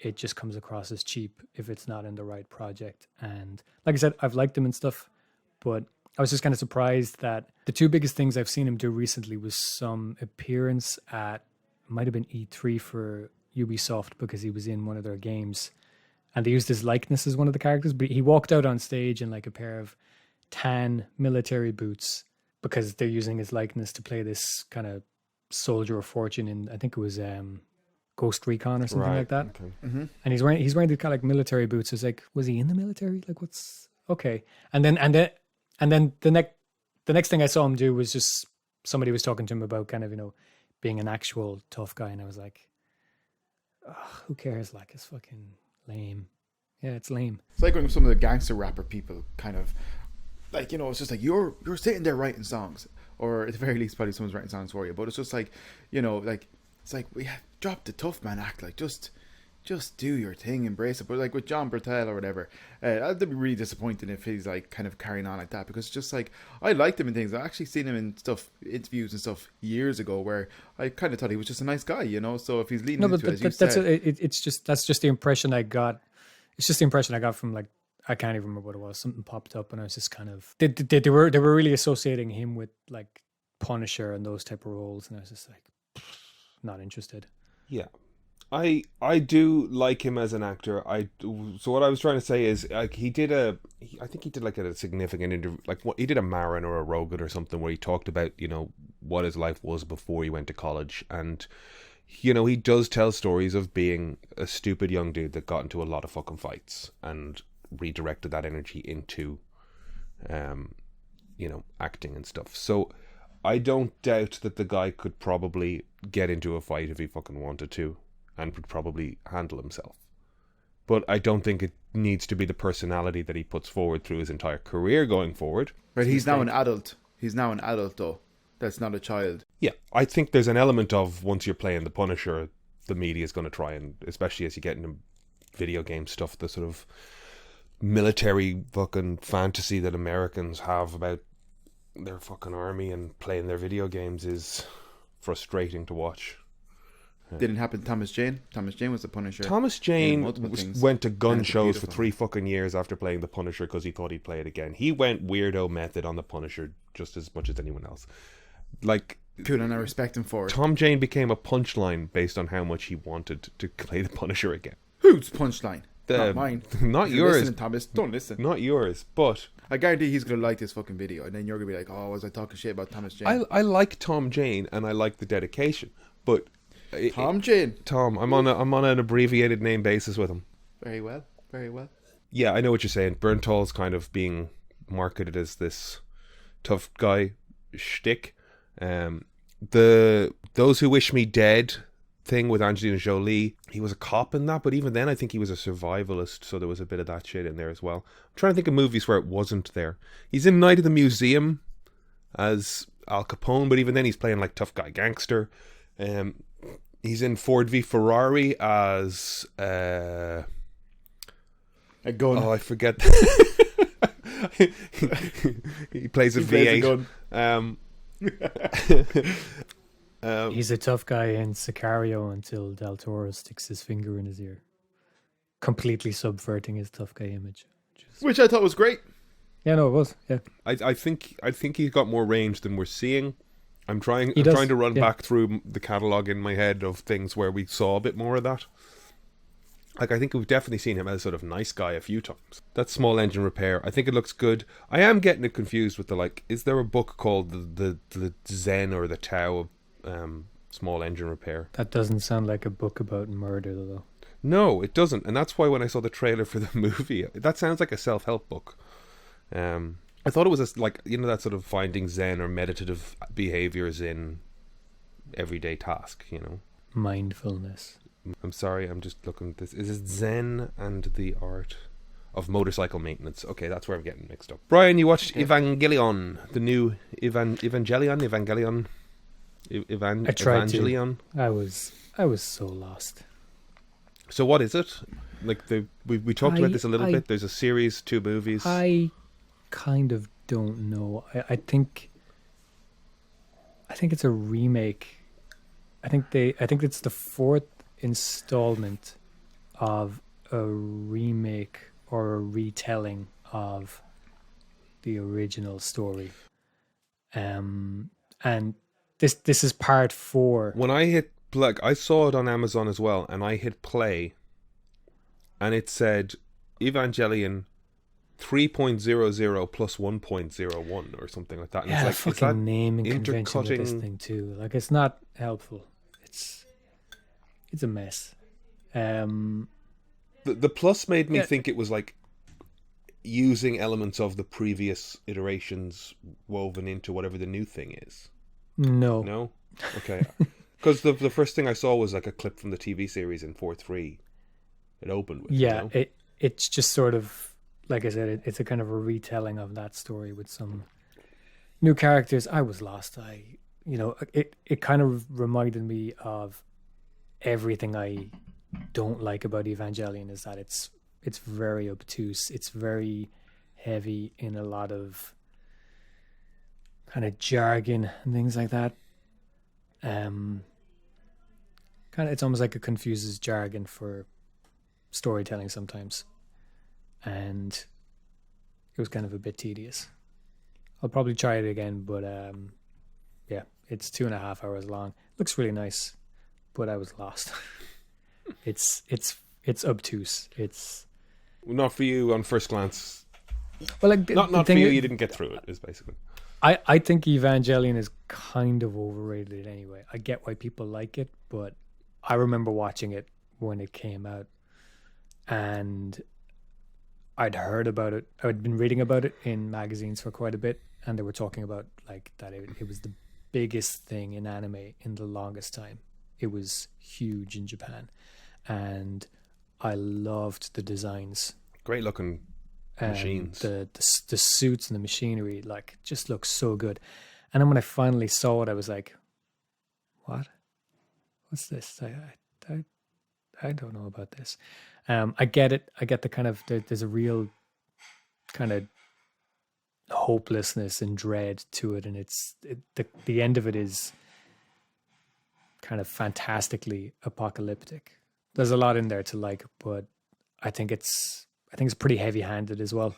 [SPEAKER 3] it just comes across as cheap if it's not in the right project. And like I said, I've liked him and stuff, but I was just kind of surprised that the two biggest things I've seen him do recently was some appearance at, might have been E3 for Ubisoft, because he was in one of their games and they used his likeness as one of the characters, but he walked out on stage in like a pair of tan military boots because they're using his likeness to play this kind of soldier of fortune in, I think it was Ghost Recon or something like that.
[SPEAKER 1] Okay.
[SPEAKER 2] Mm-hmm.
[SPEAKER 3] And he's wearing these kind of like military boots. It's like, was he in the military? Like, what's okay? And then the next thing I saw him do was just somebody was talking to him about kind of, you know, being an actual tough guy, and I was like, who cares? Like, it's fucking lame. Yeah, it's lame.
[SPEAKER 2] It's like when some of the gangster rapper people kind of, like, you know, it's just like you're sitting there writing songs, or at the very least, probably someone's writing songs for you. But it's just like, you know, like it's like, we have dropped the tough man act. Like, just just do your thing, embrace it. But like with John Bertel or whatever, I'd be really disappointed if he's like kind of carrying on like that, because it's just like, I liked him in things. I actually seen him in interviews and stuff years ago where I kind of thought he was just a nice guy, you know. So if he's leading into it, as you said,
[SPEAKER 3] that's just the impression I got. It's just the impression I got from, like, I can't even remember what it was. Something popped up and I was just kind of, they were really associating him with like Punisher and those type of roles, and I was just like, not interested.
[SPEAKER 1] Yeah. I do like him as an actor. So what I was trying to say is, like, I think he did like a significant interview, like he did a Marin or a Rogan or something, where he talked about, you know, what his life was before he went to college, and you know, he does tell stories of being a stupid young dude that got into a lot of fucking fights and redirected that energy into, you know, acting and stuff. So I don't doubt that the guy could probably get into a fight if he fucking wanted to, and would probably handle himself. But I don't think it needs to be the personality that he puts forward through his entire career going forward.
[SPEAKER 2] Right, he's now an adult. He's now an adult, though. That's not a child.
[SPEAKER 1] Yeah, I think there's an element of, once you're playing the Punisher, the media is going to try and, especially as you get into video game stuff, the sort of military fucking fantasy that Americans have about their fucking army and playing their video games is frustrating to watch.
[SPEAKER 2] Didn't happen to Thomas Jane. Thomas Jane was the Punisher.
[SPEAKER 1] Thomas Jane went to gun shows for 3 fucking years after playing the Punisher because he thought he'd play it again. He went weirdo method on the Punisher just as much as anyone else. Like,
[SPEAKER 2] cool, and I respect him for it.
[SPEAKER 1] Tom Jane became a punchline based on how much he wanted to play the Punisher again.
[SPEAKER 2] Whose punchline? Not mine.
[SPEAKER 1] Not yours.
[SPEAKER 2] Listen, Thomas, don't listen.
[SPEAKER 1] Not yours, but
[SPEAKER 2] I guarantee he's going to like this fucking video, and then you're going to be like, oh, was I talking shit about Thomas Jane?
[SPEAKER 1] I like Tom Jane, and I like the dedication, but
[SPEAKER 2] Tom Jane.
[SPEAKER 1] Tom, I'm on an abbreviated name basis with him.
[SPEAKER 2] Very well, very well.
[SPEAKER 1] Yeah, I know what you're saying. Berntal's kind of being marketed as this tough guy shtick. The Those Who Wish Me Dead thing with Angelina Jolie, he was a cop in that, but even then I think he was a survivalist, so there was a bit of that shit in there as well. I'm trying to think of movies where it wasn't there. He's in Night of the Museum as Al Capone, but even then he's playing like tough guy gangster. He's in Ford v Ferrari as
[SPEAKER 2] a gun.
[SPEAKER 1] Oh, I forget. He plays a V8.
[SPEAKER 3] He's a tough guy in Sicario until Del Toro sticks his finger in his ear, completely subverting his tough guy image,
[SPEAKER 2] which I thought was great.
[SPEAKER 3] Yeah, no, it was. Yeah,
[SPEAKER 1] I think he's got more range than we're seeing. I'm trying to run back through the catalogue in my head of things where we saw a bit more of that. Like, I think we've definitely seen him as a sort of nice guy a few times. That Small Engine Repair, I think it looks good. I am getting it confused with the, like, is there a book called the Zen or the Tao of Small Engine Repair?
[SPEAKER 3] That doesn't sound like a book about murder, though.
[SPEAKER 1] No, it doesn't. And that's why when I saw the trailer for the movie, that sounds like a self-help book. I thought it was like, you know, that sort of finding Zen or meditative behaviors in everyday task, you know.
[SPEAKER 3] Mindfulness.
[SPEAKER 1] I'm sorry, I'm just looking at this. Is it Zen and the Art of Motorcycle Maintenance? Okay, that's where I'm getting mixed up. Brian, you watched Evangelion, the new Evangelion.
[SPEAKER 3] I tried
[SPEAKER 1] Evangelion.
[SPEAKER 3] To. I was so lost.
[SPEAKER 1] So what is it? Like we talked about this a little bit. There's a series, 2 movies.
[SPEAKER 3] I kind of don't know. I think it's a remake. I think it's the 4th installment of a remake or a retelling of the original story. And this is part 4.
[SPEAKER 1] When I hit like, I saw it on Amazon as well, and I hit play, and it said Evangelion 3.00 plus 1.01 or something like that. And
[SPEAKER 3] yeah,
[SPEAKER 1] it's like,
[SPEAKER 3] fucking naming convention with this thing too. Like, it's not helpful. It's a mess.
[SPEAKER 1] The plus made me think it was like using elements of the previous iterations woven into whatever the new thing is. No? Okay. Because the first thing I saw was like a clip from the TV series in 4.3. It opened with.
[SPEAKER 3] Yeah,
[SPEAKER 1] you know?
[SPEAKER 3] it's just sort of, like I said, it's a kind of a retelling of that story with some new characters. I was lost. It kind of reminded me of everything I don't like about Evangelion is that it's very obtuse. It's very heavy in a lot of kind of jargon and things like that. Kind of, it's almost like it confuses jargon for storytelling sometimes, and it was kind of a bit tedious. I'll probably try it again, but yeah, it's 2.5 hours long. Looks really nice, but I was lost. It's obtuse. It's
[SPEAKER 1] Not for you on first glance.
[SPEAKER 3] well, like,
[SPEAKER 1] Not for you. You didn't get through it. Is basically.
[SPEAKER 3] I think Evangelion is kind of overrated anyway. I get why people like it, but I remember watching it when it came out, and I'd heard about it. I'd been reading about it in magazines for quite a bit, and they were talking about like that it was the biggest thing in anime in the longest time. It was huge in Japan, and I loved the designs.
[SPEAKER 1] Great looking machines.
[SPEAKER 3] The suits and the machinery, like, just looks so good. And then when I finally saw it, I was like, "What? What's this? I don't know about this." I get it. I get the kind of there's a real kind of hopelessness and dread to it, and the end of it is kind of fantastically apocalyptic. There's a lot in there to like, but I think it's pretty heavy-handed as well.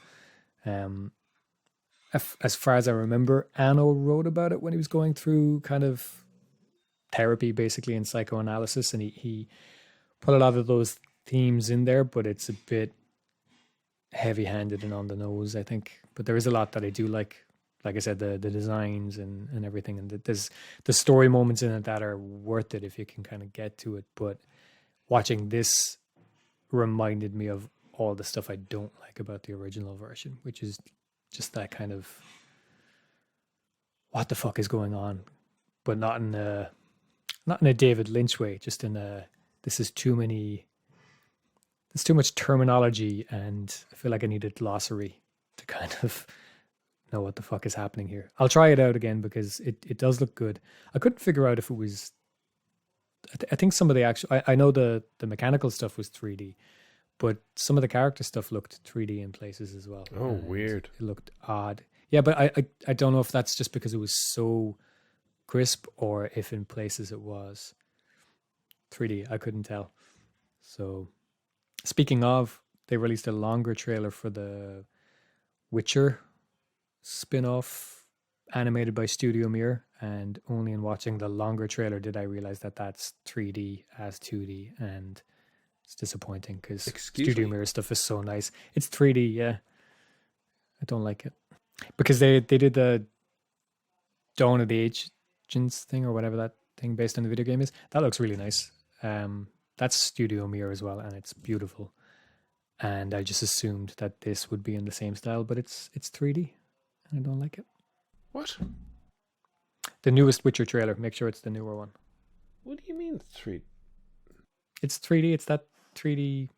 [SPEAKER 3] As far as I remember, Anno wrote about it when he was going through kind of therapy, basically, and psychoanalysis, and he put a lot of those themes in there, but it's a bit heavy-handed and on the nose, I think. But there is a lot that I do like. Like I said, the designs and everything, and there's the story moments in it that are worth it if you can kind of get to it. But watching this reminded me of all the stuff I don't like about the original version, which is just that kind of what the fuck is going on, but not in a David Lynch way, just in a there's too much terminology, and I feel like I need a glossary to kind of know what the fuck is happening here. I'll try it out again because it does look good. I couldn't figure out if it was I think some of the actual I know the mechanical stuff was 3D, but some of the character stuff looked 3D in places as well.
[SPEAKER 1] Oh, weird.
[SPEAKER 3] It looked odd. Yeah, but I don't know if that's just because it was so crisp or if in places it was 3D. I couldn't tell. So, speaking of, they released a longer trailer for the Witcher spin-off animated by Studio Mir, and only in watching the longer trailer did I realize that that's 3D as 2D, and it's disappointing because Studio Mir stuff is so nice. It's 3D, yeah. I don't like it because they did the Dawn of the Agents thing or whatever that thing based on the video game is. That looks really nice. That's Studio Mir as well, and it's beautiful. And I just assumed that this would be in the same style, but it's 3D, and I don't like it.
[SPEAKER 1] What?
[SPEAKER 3] The newest Witcher trailer. Make sure it's the newer one.
[SPEAKER 1] What do you mean 3D?
[SPEAKER 3] It's 3D. It's that 3D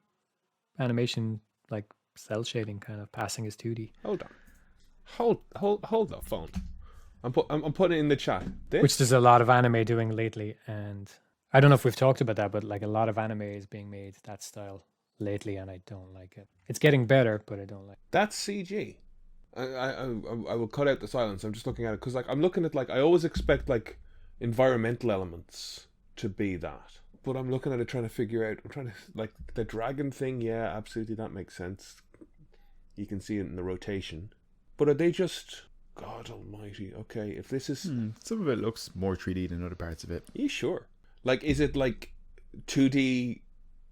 [SPEAKER 3] animation, like cell shading, kind of passing as 2D.
[SPEAKER 1] Hold on. Hold the phone. I'm putting it in the chat. This?
[SPEAKER 3] Which there's a lot of anime doing lately, and I don't know if we've talked about that, but like a lot of anime is being made that style lately, and I don't like it. It's getting better, but I don't like it.
[SPEAKER 1] That's CG. I will cut out the silence. I'm just looking at it because, like, I'm looking at, like, I always expect, like, environmental elements to be that, but I'm looking at it trying to figure out. I'm trying to, like, the dragon thing. Yeah, absolutely, that makes sense. You can see it in the rotation, but are they just? God Almighty. Okay, if this is
[SPEAKER 2] some of it looks more 3D than other parts of it.
[SPEAKER 1] Are you sure? Like, is it like 2D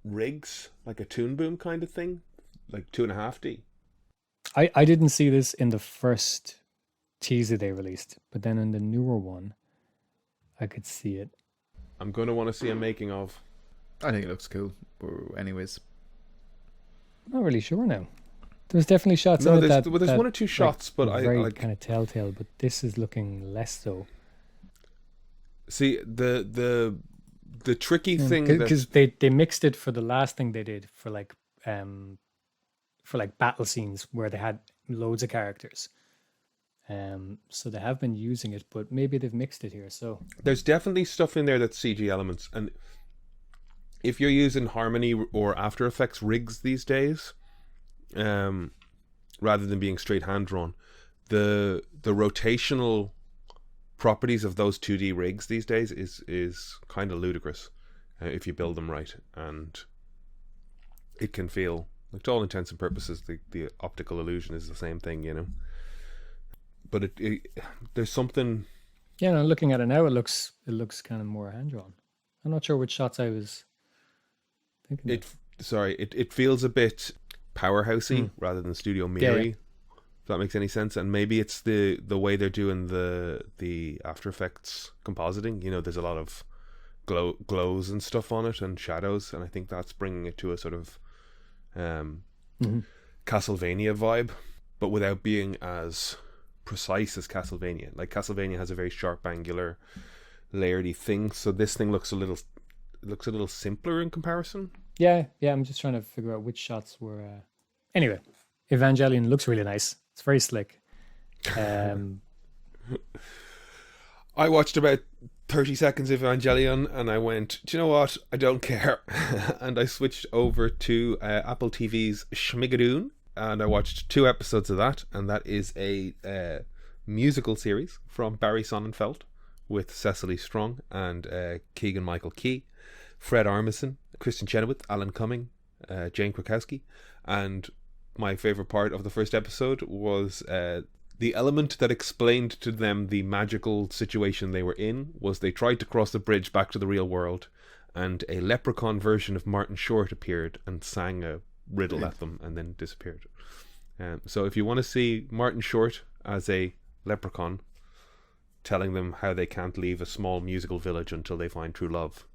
[SPEAKER 1] rigs, like a Toon Boom kind of thing, like 2.5D?
[SPEAKER 3] I didn't see this in the first teaser they released, but then in the newer one, I could see it.
[SPEAKER 1] I'm going to want to see a making of.
[SPEAKER 2] I think it looks cool. Anyways,
[SPEAKER 3] I'm not really sure now. There's definitely shots
[SPEAKER 1] No,
[SPEAKER 3] in it
[SPEAKER 1] there's
[SPEAKER 3] that,
[SPEAKER 1] one or two shots, but I
[SPEAKER 3] very
[SPEAKER 1] like
[SPEAKER 3] kind of telltale. But this is looking less so.
[SPEAKER 1] see the tricky thing
[SPEAKER 3] because they mixed it for the last thing they did for like battle scenes where they had loads of characters. So they have been using it, but maybe they've mixed it here. So
[SPEAKER 1] there's definitely stuff in there that's CG elements, and if you're using Harmony or After Effects rigs these days, rather than being straight hand drawn, the rotational properties of those 2D rigs these days is kind of ludicrous if you build them right, and it can feel like, to all intents and purposes, the optical illusion is the same thing, you know. But it there's something.
[SPEAKER 3] Yeah, no, looking at it now, it looks kind of more hand drawn. I'm not sure which shots I was thinking.
[SPEAKER 1] It feels a bit powerhousey rather than Studio Mirror.
[SPEAKER 3] Yeah.
[SPEAKER 1] If that makes any sense. And maybe it's the way they're doing the After Effects compositing. You know, there's a lot of glows and stuff on it and shadows, and I think that's bringing it to a sort of Castlevania vibe, but without being as precise as Castlevania. Like, Castlevania has a very sharp, angular, layeredy thing, so this thing looks a little simpler in comparison.
[SPEAKER 3] Yeah, I'm just trying to figure out which shots were. Anyway, Evangelion looks really nice. It's very slick.
[SPEAKER 1] I watched about 30 seconds of Evangelion and I went, do you know what? I don't care. And I switched over to Apple TV's Schmigadoon, and I watched 2 episodes of that, and that is a musical series from Barry Sonnenfeld with Cecily Strong and Keegan-Michael Key, Fred Armisen, Kristen Chenoweth, Alan Cumming, Jane Krakowski. And my favourite part of the first episode was the element that explained to them the magical situation they were in was they tried to cross the bridge back to the real world, and a leprechaun version of Martin Short appeared and sang a riddle at them and then disappeared. So if you want to see Martin Short as a leprechaun telling them how they can't leave a small musical village until they find true love,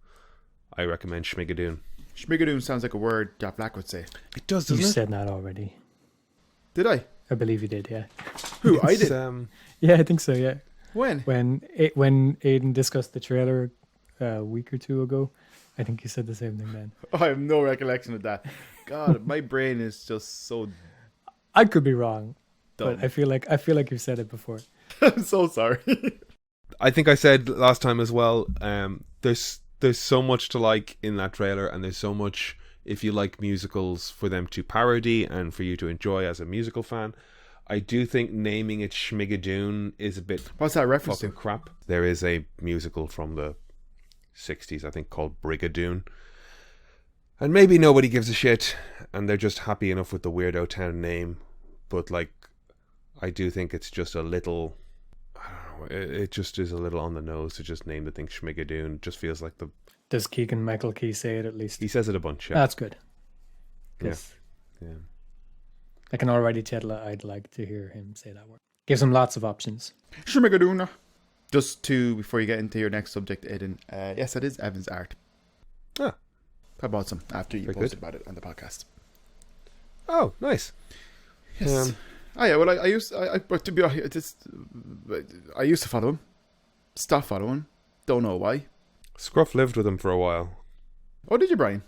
[SPEAKER 1] I recommend Schmigadoon.
[SPEAKER 2] Schmigadoon sounds like a word Jack Black would say.
[SPEAKER 1] It does,
[SPEAKER 3] You
[SPEAKER 1] doesn't it?
[SPEAKER 3] said that already.
[SPEAKER 2] Did I?
[SPEAKER 3] I believe you did. Yeah.
[SPEAKER 2] Who? I did.
[SPEAKER 3] Yeah, I think so. Yeah.
[SPEAKER 2] When?
[SPEAKER 3] When Aiden discussed the trailer a week or 2 ago, I think you said the same thing then.
[SPEAKER 2] Oh, I have no recollection of that. God, my brain is just so
[SPEAKER 3] I could be wrong,
[SPEAKER 2] dumb.
[SPEAKER 3] but I feel like you've said it before.
[SPEAKER 2] I'm so sorry.
[SPEAKER 1] I think I said last time as well, there's so much to like in that trailer, and there's so much, if you like musicals, for them to parody and for you to enjoy as a musical fan. I do think naming it Schmigadoon is a bit
[SPEAKER 2] What's that reference
[SPEAKER 1] fucking
[SPEAKER 2] to?
[SPEAKER 1] crap. There is a musical from the 60s, I think, called Brigadoon. And maybe nobody gives a shit, and they're just happy enough with the Weirdo Town name. But, like, I do think it's just a little... I don't know, it just is a little on the nose to just name the thing Schmigadoon. It just feels like the...
[SPEAKER 3] Does Keegan-Michael Key say it at least?
[SPEAKER 1] He says it a bunch, yeah.
[SPEAKER 3] That's good.
[SPEAKER 1] Yeah.
[SPEAKER 3] Yeah. I can already tell I'd like to hear him say that word. Gives him lots of options.
[SPEAKER 2] Schmigadoon. Just to, before you get into your next subject, Aiden, yes, that is Evan's art.
[SPEAKER 1] Ah.
[SPEAKER 2] I bought some after you
[SPEAKER 1] Very
[SPEAKER 2] posted
[SPEAKER 1] good.
[SPEAKER 2] about it on the podcast.
[SPEAKER 1] Oh, nice.
[SPEAKER 2] Yes. Yeah. Well, but to be honest, I used to follow him. Stopped following. Don't know why.
[SPEAKER 1] Scruff lived with him for a while.
[SPEAKER 2] Oh, did you, Brian?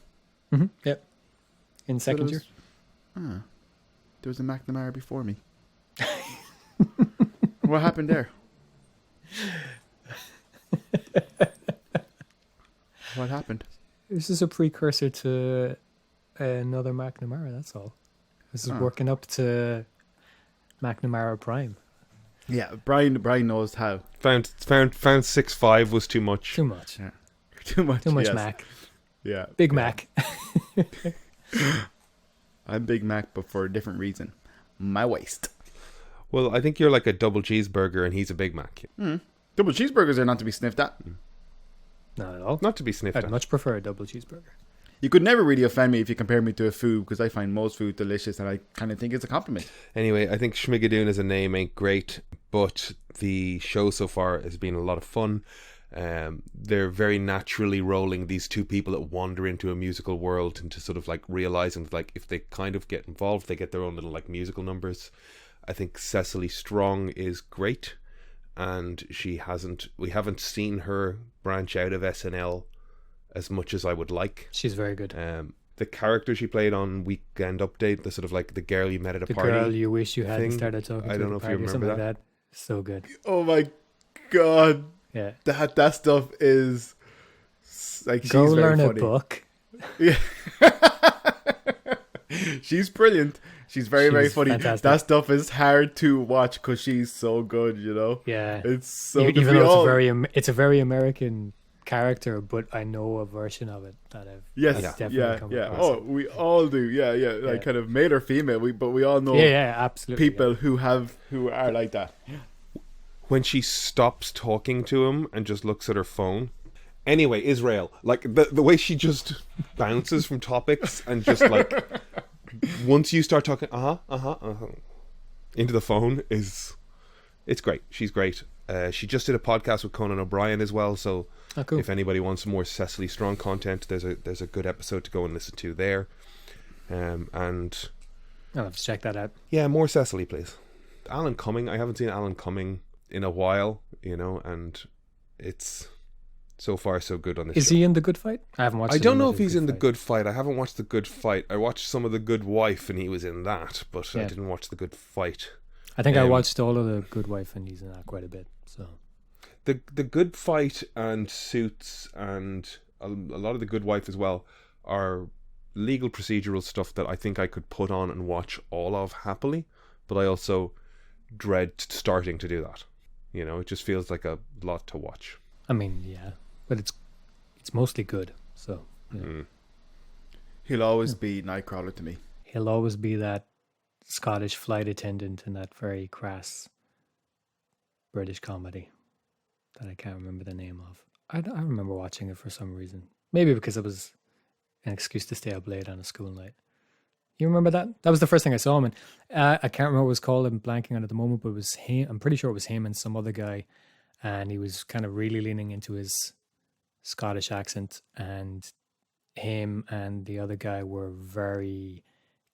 [SPEAKER 3] Mm-hmm. Yep. In
[SPEAKER 2] So
[SPEAKER 3] second year.
[SPEAKER 2] There was a McNamara before me. What happened there? What happened?
[SPEAKER 3] This is a precursor to another McNamara, that's all. This is working up to McNamara Prime.
[SPEAKER 2] Yeah, Brian knows how.
[SPEAKER 1] Found 6'5" was too much.
[SPEAKER 3] Too much.
[SPEAKER 2] Yeah. Too much
[SPEAKER 3] Too much
[SPEAKER 2] yes.
[SPEAKER 3] Mac.
[SPEAKER 2] Yeah.
[SPEAKER 3] Big
[SPEAKER 2] yeah.
[SPEAKER 3] Mac.
[SPEAKER 2] I'm Big Mac, but for a different reason. My waist.
[SPEAKER 1] Well, I think you're like a double cheeseburger and he's a Big Mac.
[SPEAKER 2] Double cheeseburgers are not to be sniffed at.
[SPEAKER 3] Not at all.
[SPEAKER 1] Not to be sniffed
[SPEAKER 3] I'd
[SPEAKER 1] at.
[SPEAKER 3] much prefer a double cheeseburger.
[SPEAKER 2] You could never really offend me if you compare me to a food, because I find most food delicious and I kind of think it's a compliment.
[SPEAKER 1] Anyway, I think Schmigadoon as a name ain't great, but the show so far has been a lot of fun. They're very naturally rolling these two people that wander into a musical world into sort of like realizing like if they kind of get involved, they get their own little like musical numbers. I think Cecily Strong is great, and we haven't seen her branch out of SNL as much as I would like.
[SPEAKER 3] She's very good.
[SPEAKER 1] The character she played on Weekend Update, the sort of like the girl you met at a
[SPEAKER 3] The
[SPEAKER 1] party.
[SPEAKER 3] girl you wish you hadn't
[SPEAKER 1] thing.
[SPEAKER 3] started talking to
[SPEAKER 1] I don't
[SPEAKER 3] at
[SPEAKER 1] know
[SPEAKER 3] the
[SPEAKER 1] if you
[SPEAKER 3] party or
[SPEAKER 1] remember
[SPEAKER 3] something like that. So good.
[SPEAKER 2] Oh my god.
[SPEAKER 3] Yeah.
[SPEAKER 2] That stuff is like, she's
[SPEAKER 3] Go
[SPEAKER 2] very
[SPEAKER 3] learn
[SPEAKER 2] funny.
[SPEAKER 3] a book
[SPEAKER 2] Yeah. She's brilliant. She's very
[SPEAKER 3] She's
[SPEAKER 2] funny.
[SPEAKER 3] fantastic.
[SPEAKER 2] That stuff is hard to watch because she's so good, you know?
[SPEAKER 3] Yeah.
[SPEAKER 2] It's so
[SPEAKER 3] Even,
[SPEAKER 2] good.
[SPEAKER 3] even
[SPEAKER 2] We
[SPEAKER 3] though
[SPEAKER 2] all-
[SPEAKER 3] it's a very American character, but I know a version of it that I've
[SPEAKER 2] Yes,
[SPEAKER 3] that's definitely
[SPEAKER 2] yeah,
[SPEAKER 3] come
[SPEAKER 2] yeah.
[SPEAKER 3] across.
[SPEAKER 2] Oh, we all do. Yeah, yeah. Like
[SPEAKER 3] Yeah.
[SPEAKER 2] kind of male or female. But we all know
[SPEAKER 3] Yeah, absolutely.
[SPEAKER 2] people who are like that.
[SPEAKER 1] When she stops talking to him and just looks at her phone. Anyway, Israel, like the way she just bounces from topics and just like once you start talking, into the phone it's great. She's great. She just did a podcast with Conan O'Brien as well. So
[SPEAKER 3] Oh, cool.
[SPEAKER 1] if anybody wants more Cecily Strong content, there's a good episode to go and listen to there. And
[SPEAKER 3] I'll have to check that out.
[SPEAKER 1] yeah, more Cecily, please. Alan Cumming. I haven't seen Alan Cumming in a while, you know, and it's so far so good on this
[SPEAKER 3] Is
[SPEAKER 1] show.
[SPEAKER 3] he in The Good Fight? I haven't watched
[SPEAKER 1] I
[SPEAKER 3] it
[SPEAKER 1] don't know
[SPEAKER 3] much
[SPEAKER 1] if
[SPEAKER 3] of
[SPEAKER 1] he's in The
[SPEAKER 3] Fight.
[SPEAKER 1] Good Fight. I haven't watched The Good Fight. I watched some of The Good Wife and he was in that, but I
[SPEAKER 3] Yeah.
[SPEAKER 1] didn't watch The Good Fight.
[SPEAKER 3] I think I
[SPEAKER 1] Um,
[SPEAKER 3] watched all of The Good Wife, and he's in that quite a bit. So
[SPEAKER 1] The Good Fight and Suits and a lot of The Good Wife as well are legal procedural stuff that I think I could put on and watch all of happily, but I also dread starting to do that. You know, it just feels like a lot to watch.
[SPEAKER 3] I mean, yeah, but it's mostly good. So you know.
[SPEAKER 1] Mm.
[SPEAKER 2] He'll always be Nightcrawler to me.
[SPEAKER 3] He'll always be that Scottish flight attendant in that very crass British comedy that I can't remember the name of. I remember watching it for some reason. Maybe because it was an excuse to stay up late on a school night. You remember that? That was the first thing I saw him in. I can't remember what it was called. I'm blanking on it at the moment, but it was him. I'm pretty sure it was him and some other guy. And he was kind of really leaning into his Scottish accent. And him and the other guy were very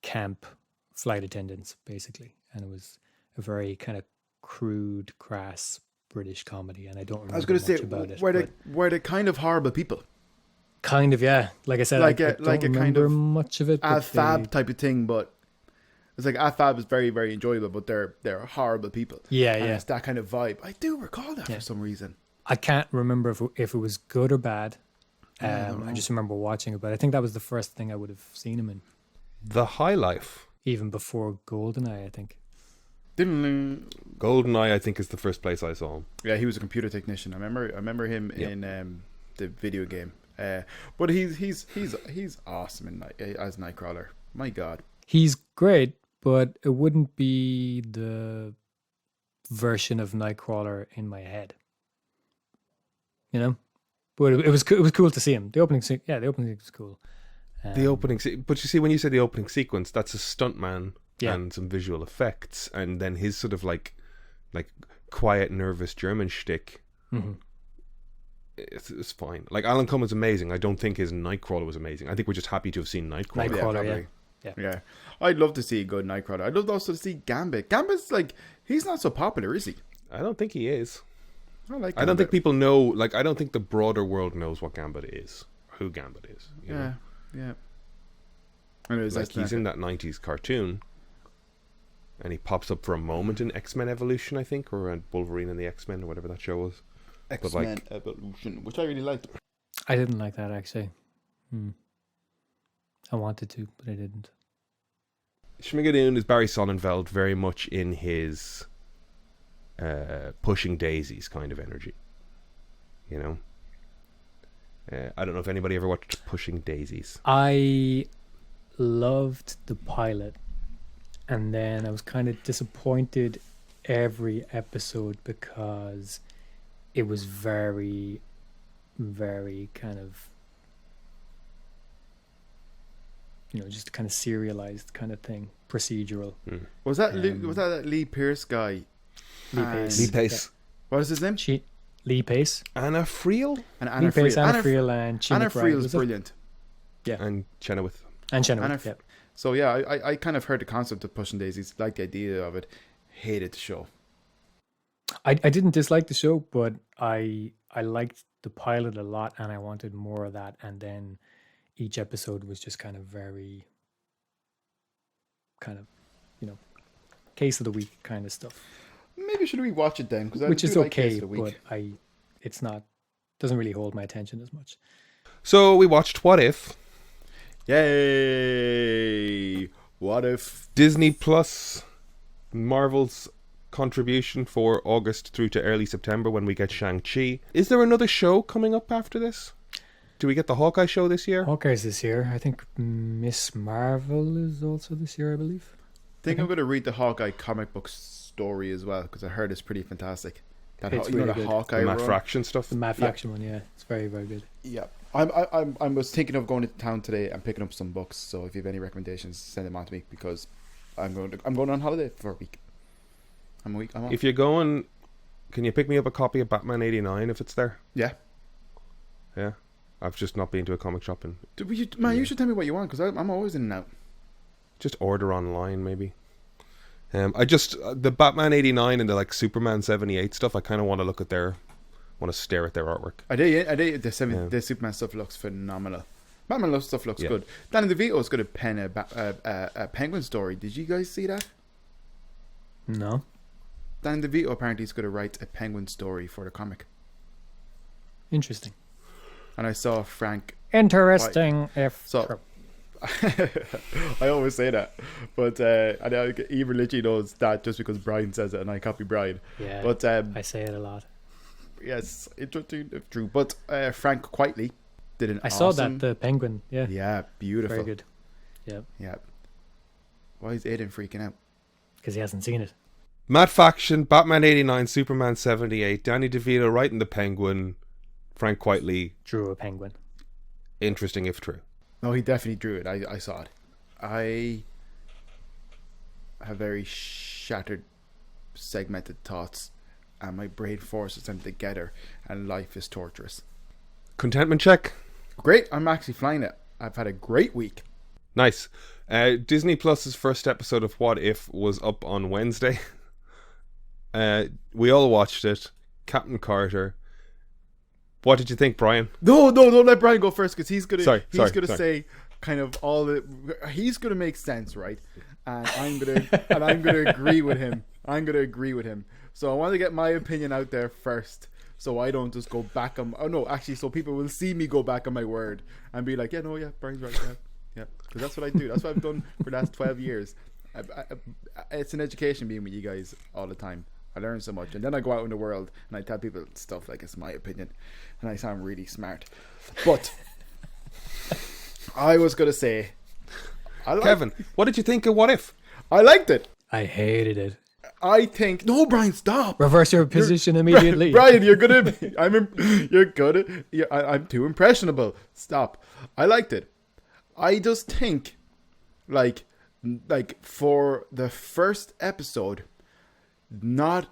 [SPEAKER 3] camp flight attendants, basically. And it was a very kind of crude, crass British comedy. And I don't remember
[SPEAKER 2] I was going to say,
[SPEAKER 3] much about it.
[SPEAKER 2] were they kind of horrible people?
[SPEAKER 3] Kind of, yeah. Like I said,
[SPEAKER 2] Like
[SPEAKER 3] I
[SPEAKER 2] a-
[SPEAKER 3] don't
[SPEAKER 2] like a kind
[SPEAKER 3] remember
[SPEAKER 2] of
[SPEAKER 3] much of it. but
[SPEAKER 2] Fab
[SPEAKER 3] they-
[SPEAKER 2] type of thing, but it's like Fab is very, very enjoyable, but they're horrible people.
[SPEAKER 3] Yeah,
[SPEAKER 2] And
[SPEAKER 3] yeah.
[SPEAKER 2] it's that kind of vibe. I do recall that
[SPEAKER 3] Yeah.
[SPEAKER 2] for some reason.
[SPEAKER 3] I can't remember if it was good or bad.
[SPEAKER 2] Yeah, I don't
[SPEAKER 3] I
[SPEAKER 2] know.
[SPEAKER 3] just remember watching it, but I think that was the first thing I would have seen him in,
[SPEAKER 1] The High Life.
[SPEAKER 3] even before Goldeneye, I think.
[SPEAKER 2] Didn't
[SPEAKER 1] Goldeneye, I think, is the first place I saw him.
[SPEAKER 2] yeah, he was a computer technician. I remember him
[SPEAKER 1] Yep.
[SPEAKER 2] in the video game. But he's awesome as Nightcrawler. My God.
[SPEAKER 3] He's great, but it wouldn't be the version of Nightcrawler in my head. You know? But it was cool to see him. The opening scene was cool.
[SPEAKER 1] The opening, but you see, when you say the opening sequence, that's a stuntman
[SPEAKER 3] Yeah.
[SPEAKER 1] and some visual effects, and then his sort of like quiet, nervous German shtick.
[SPEAKER 3] Mhm.
[SPEAKER 1] It's fine. Like Alan Cumming's amazing. I don't think his Nightcrawler was amazing. I think we're just happy to have seen Nightcrawler.
[SPEAKER 3] Nightcrawler,
[SPEAKER 2] probably.
[SPEAKER 3] yeah.
[SPEAKER 2] Yeah. I'd love to see a good Nightcrawler. I'd love also to see Gambit. Gambit's like, he's not so popular, is he?
[SPEAKER 1] I don't think he is.
[SPEAKER 2] I like
[SPEAKER 1] I don't think
[SPEAKER 2] Gambit.
[SPEAKER 1] people know. Like, I don't think the broader world knows what Gambit is, or who Gambit is. You know?
[SPEAKER 2] Yeah. Anyways,
[SPEAKER 1] Like
[SPEAKER 2] that's
[SPEAKER 1] he's
[SPEAKER 2] not-
[SPEAKER 1] in that '90s cartoon, and he pops up for a moment in X-Men Evolution, I think, or Wolverine and the X-Men, or whatever that show was.
[SPEAKER 2] X-Men
[SPEAKER 1] like-
[SPEAKER 2] Evolution, which I really liked.
[SPEAKER 3] I didn't like that, actually. I wanted to, but I didn't.
[SPEAKER 1] Schmigadoon is Barry Sonnenfeld, very much in his pushing daisies kind of energy. You know, I don't know if anybody ever watched Pushing Daisies.
[SPEAKER 3] I loved the pilot, and then I was kind of disappointed every episode because it was very, very kind of, just kind of serialized kind of thing, procedural.
[SPEAKER 2] Was that that Lee Pierce guy?
[SPEAKER 3] Lee
[SPEAKER 2] And-
[SPEAKER 3] Pace.
[SPEAKER 1] Lee Pace,
[SPEAKER 2] What is his name?
[SPEAKER 3] Lee Pace.
[SPEAKER 1] Anna Friel,
[SPEAKER 2] And
[SPEAKER 3] Lee
[SPEAKER 2] Anna
[SPEAKER 3] Pace,
[SPEAKER 2] Friel.
[SPEAKER 3] Anna Friel, and Chin
[SPEAKER 2] Anna
[SPEAKER 3] McBride,
[SPEAKER 2] Friel's
[SPEAKER 3] was it?
[SPEAKER 2] brilliant.
[SPEAKER 1] and Chenoweth.
[SPEAKER 3] And Chenoweth,
[SPEAKER 2] Anna
[SPEAKER 3] yeah.
[SPEAKER 2] So yeah, I kind of heard the concept of Pushing Daisies, liked the idea of it, hated the show.
[SPEAKER 3] I didn't dislike the show, but I liked the pilot a lot, and I wanted more of that. And then each episode was just kind of very, kind of, case of the week kind of stuff,
[SPEAKER 2] Maybe should we watch it then? Because
[SPEAKER 3] which is okay, but it's not, doesn't really hold my attention as much.
[SPEAKER 1] So we watched What If,
[SPEAKER 2] Yay! What if?
[SPEAKER 1] Disney Plus, Marvel's contribution for August through to early September when we get Shang-Chi. Is there another show coming up after this? Do we get the Hawkeye show this year?
[SPEAKER 3] Hawkeye's this year. I think Miss Marvel is also this year, I believe.
[SPEAKER 2] I think I'm going to read the Hawkeye comic book story as well because I heard it's pretty fantastic.
[SPEAKER 3] It's really
[SPEAKER 2] the
[SPEAKER 3] good.
[SPEAKER 2] Hawkeye
[SPEAKER 1] The Matt
[SPEAKER 2] run?
[SPEAKER 1] Fraction stuff?
[SPEAKER 3] The Matt Faction one, yeah. It's very, very good.
[SPEAKER 2] Yeah, I was thinking of going to town today and picking up some books. So if you have any recommendations, send them on to me because I'm going on holiday for a week. I'm off.
[SPEAKER 1] If you're going, can you pick me up a copy of Batman 89 if it's there?
[SPEAKER 2] Yeah.
[SPEAKER 1] Yeah. I've just not been to a comic shop and
[SPEAKER 2] You should tell me what you want because I'm always in and out.
[SPEAKER 1] just order online maybe. The Batman 89 and the like Superman 78 stuff, I kind of want to want to stare at their artwork.
[SPEAKER 2] I do. The Superman stuff looks phenomenal. Batman stuff looks good. Danny DeVito's going to pen a Penguin story. Did you guys see that?
[SPEAKER 3] No.
[SPEAKER 2] Danny DeVito apparently is going to write a Penguin story for the comic.
[SPEAKER 3] Interesting.
[SPEAKER 2] And I saw Frank.
[SPEAKER 3] Interesting.
[SPEAKER 2] I always say that, but I know even literally knows that just because Brian says it and I copy Brian.
[SPEAKER 3] Yeah,
[SPEAKER 2] but
[SPEAKER 3] I say it a lot.
[SPEAKER 2] Yes, it's true. But Frank Quitely did an.
[SPEAKER 3] I saw that the Penguin. Yeah.
[SPEAKER 2] Yeah, beautiful.
[SPEAKER 3] Very good. Yeah.
[SPEAKER 2] Yeah. Why is Aiden freaking out?
[SPEAKER 3] Because he hasn't seen it.
[SPEAKER 1] Matt Faction, Batman 89, Superman 78, Danny DeVito writing the Penguin, Frank Quitely
[SPEAKER 3] drew a penguin.
[SPEAKER 1] Interesting if true.
[SPEAKER 2] No, he definitely drew it. I saw it. I have very shattered, segmented thoughts, and my brain forces them together, and life is torturous.
[SPEAKER 1] Contentment check.
[SPEAKER 2] Great. I'm actually flying it. I've had a great week.
[SPEAKER 1] Nice. Disney Plus's first episode of What If was up on Wednesday. We all watched it. Captain Carter. What did you think, Brian?
[SPEAKER 2] No, don't let Brian go first because he's gonna
[SPEAKER 1] Sorry.
[SPEAKER 2] say kind of all the. He's gonna make sense, right? And I'm gonna agree with him. So I want to get my opinion out there first, so I don't just go back on. Oh no, actually, so people will see me go back on my word and be like, Brian's right, yeah, because that's what I do. That's what I've done for the last 12 years. It's an education being with you guys all the time. I learn so much, and then I go out in the world and I tell people stuff like it's my opinion, and I sound really smart. But I was gonna say,
[SPEAKER 1] Kevin, what did you think of What If?
[SPEAKER 2] I liked it.
[SPEAKER 3] I hated it.
[SPEAKER 2] I think no, Brian, stop.
[SPEAKER 3] Reverse your position immediately.
[SPEAKER 2] Brian, you're good. You're good. I'm too impressionable. Stop. I liked it. I just think, like for the first episode, not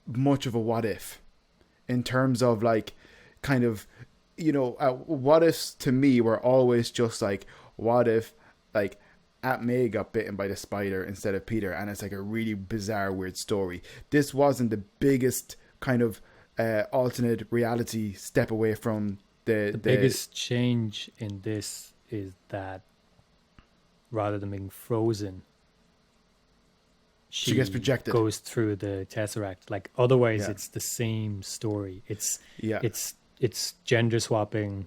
[SPEAKER 2] much of a what if in terms of like kind of what ifs to me were always just like what if like Aunt May got bitten by the spider instead of Peter, and it's like a really bizarre weird story. This wasn't the biggest kind of alternate reality step away from the
[SPEAKER 3] biggest change in this is that rather than being frozen, she
[SPEAKER 2] gets projected,
[SPEAKER 3] goes through the Tesseract. Like otherwise, it's the same story. It's gender swapping